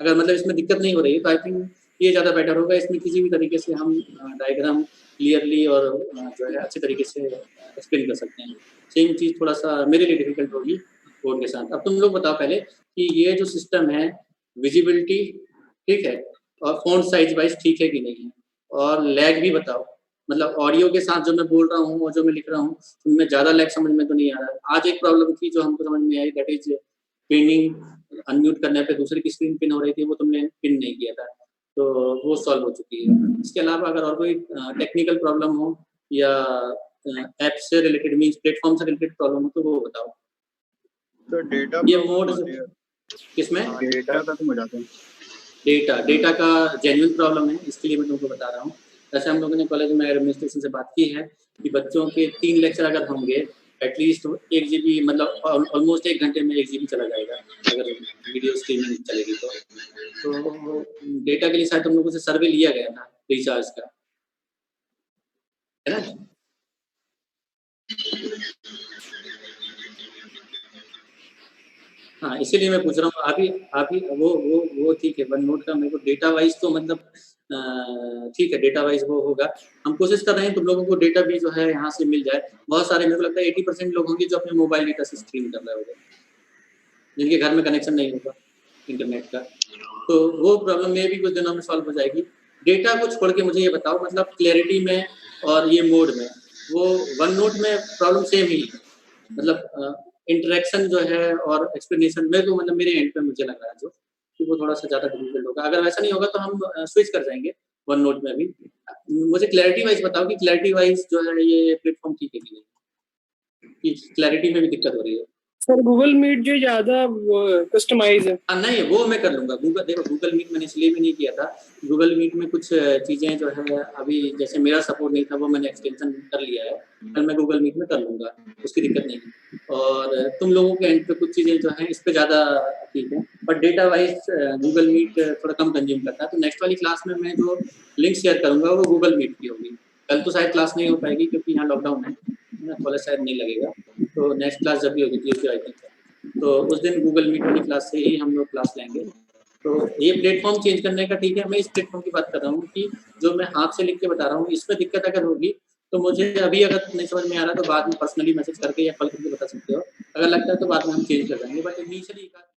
अगर मतलब इसमें दिक्कत नहीं हो रही है तो आई थिंक ये ज़्यादा बेटर होगा। इसमें किसी भी तरीके से हम डायग्राम क्लियरली और जो है अच्छे तरीके से एक्सप्लेन कर सकते हैं। सेम चीज़ थोड़ा सा मेरे लिए डिफिकल्ट होगी कोड के साथ। अब तुम लोग बताओ पहले कि ये जो सिस्टम है विजिबिलिटी, ठीक है, और फ़ॉन्ट साइज वाइज ठीक है कि नहीं है, और लैग भी बताओ। मतलब ऑडियो के साथ जो मैं बोल रहा हूँ और जो मैं लिख रहा हूँ उनमें ज़्यादा लैग समझ में तो नहीं आ रहा है। आज एक प्रॉब्लम थी जो हमको समझ में आई, दैट इज पिनिंग। अनम्यूट करने पे दूसरे की स्क्रीन पिन हो रही थी, वो तुमने पिन नहीं किया था, तो वो सॉल्व हो चुकी है। इसके अलावा अगर और कोई टेक्निकल प्रॉब्लम हो या ऐप से रिलेटेड मीन्स प्लेटफॉर्म से रिलेटेड प्रॉब्लम हो तो वो बताओ। तो डेटा ये मोड किसमें? डेटा का तुम बताते हैं। डेटा का जेन्युइन प्रॉब्लम है, इसके लिए मैं तुमको बता रहा हूँ। वैसे हम लोगों ने कॉलेज में एडमिनिस्ट्रेशन से बात की है कि बच्चों के 3 लेक्चर अगर होंगे एटलीस्ट 1 GB, मतलब ऑलमोस्ट 1 घंटे में 1 GB चला जाएगा अगर वीडियो स्ट्रीमिंग चलेगी तो डेटा के लिए शायद तुम लोगों से सर्वे लिया गया था रिचार्ज का। है ना। हाँ, इसीलिए मैं पूछ रहा हूँ अभी वो ठीक है। वन नोट का मेरे को डेटा वाइज तो मतलब ठीक है, डेटा वाइज वो होगा। हम कोशिश कर रहे हैं तुम लोगों को डेटा भी जो है यहाँ से मिल जाए। बहुत सारे, मेरे को लगता है 80% लोग होंगे जो अपने मोबाइल डेटा से स्ट्रीम कर रहे होंगे, जिनके घर में कनेक्शन नहीं होगा इंटरनेट का, तो वो प्रॉब्लम में भी कुछ दिनों में सॉल्व हो जाएगी। डेटा को छोड़ के मुझे ये बताओ, मतलब क्लैरिटी में और ये मोड में, वो वन नोट में प्रॉब्लम सेम ही है, मतलब इंटरेक्शन जो है और एक्सप्लेनेशन में, तो मतलब मेरे एंड पे मुझे लग रहा है जो कि वो थोड़ा सा ज़्यादा डिफिकल्ट होगा। अगर वैसा नहीं होगा तो हम स्विच कर जाएंगे वन नोट में भी। मुझे क्लैरिटी वाइज बताओ कि क्लैरिटी वाइज जो है ये प्लेटफॉर्म ठीक है कि नहीं, कि क्लैरिटी में भी दिक्कत हो रही है। सर गूगल मीट जो ज्यादा कस्टमाइज है। नहीं, वो मैं कर लूंगा। गूगल मीट मैंने इसलिए भी नहीं किया था। गूगल मीट में कुछ चीज़ें जो है अभी जैसे मेरा सपोर्ट नहीं था, वो मैंने एक्सटेंशन कर लिया है। कल मैं गूगल मीट में कर लूंगा, उसकी दिक्कत नहीं है। और तुम लोगों के एंड पे कुछ चीज़ें जो हैं इस पे ज़्यादा ठीक है, but data wise Google Meet थोड़ा कम कंज्यूम करता है। तो नेक्स्ट वाली क्लास में मैं जो लिंक शेयर करूँगा वो गूगल मीट की होगी। कल तो शायद क्लास नहीं हो पाएगी क्योंकि यहाँ लॉकडाउन है, कॉलेज शायद नहीं लगेगा। तो नेक्स्ट क्लास जब भी होगी ट्यूसडे आई थिंक, तो उस दिन गूगल मीट वाली क्लास से ही हम लोग क्लास लेंगे। तो ये प्लेटफॉर्म चेंज करने का ठीक है, मैं इस प्लेटफॉर्म की बात कर रहा हूँ कि जो मैं हाथ से लिख के बता रहा हूँ, इसमें दिक्कत अगर होगी तो मुझे अभी अगर नहीं समझ में आ रहा तो बाद में पर्सनली मैसेज करके या कॉल करके बता सकते हो। अगर लगता है तो बाद में हम चेंज कर देंगे, बट इनिशियली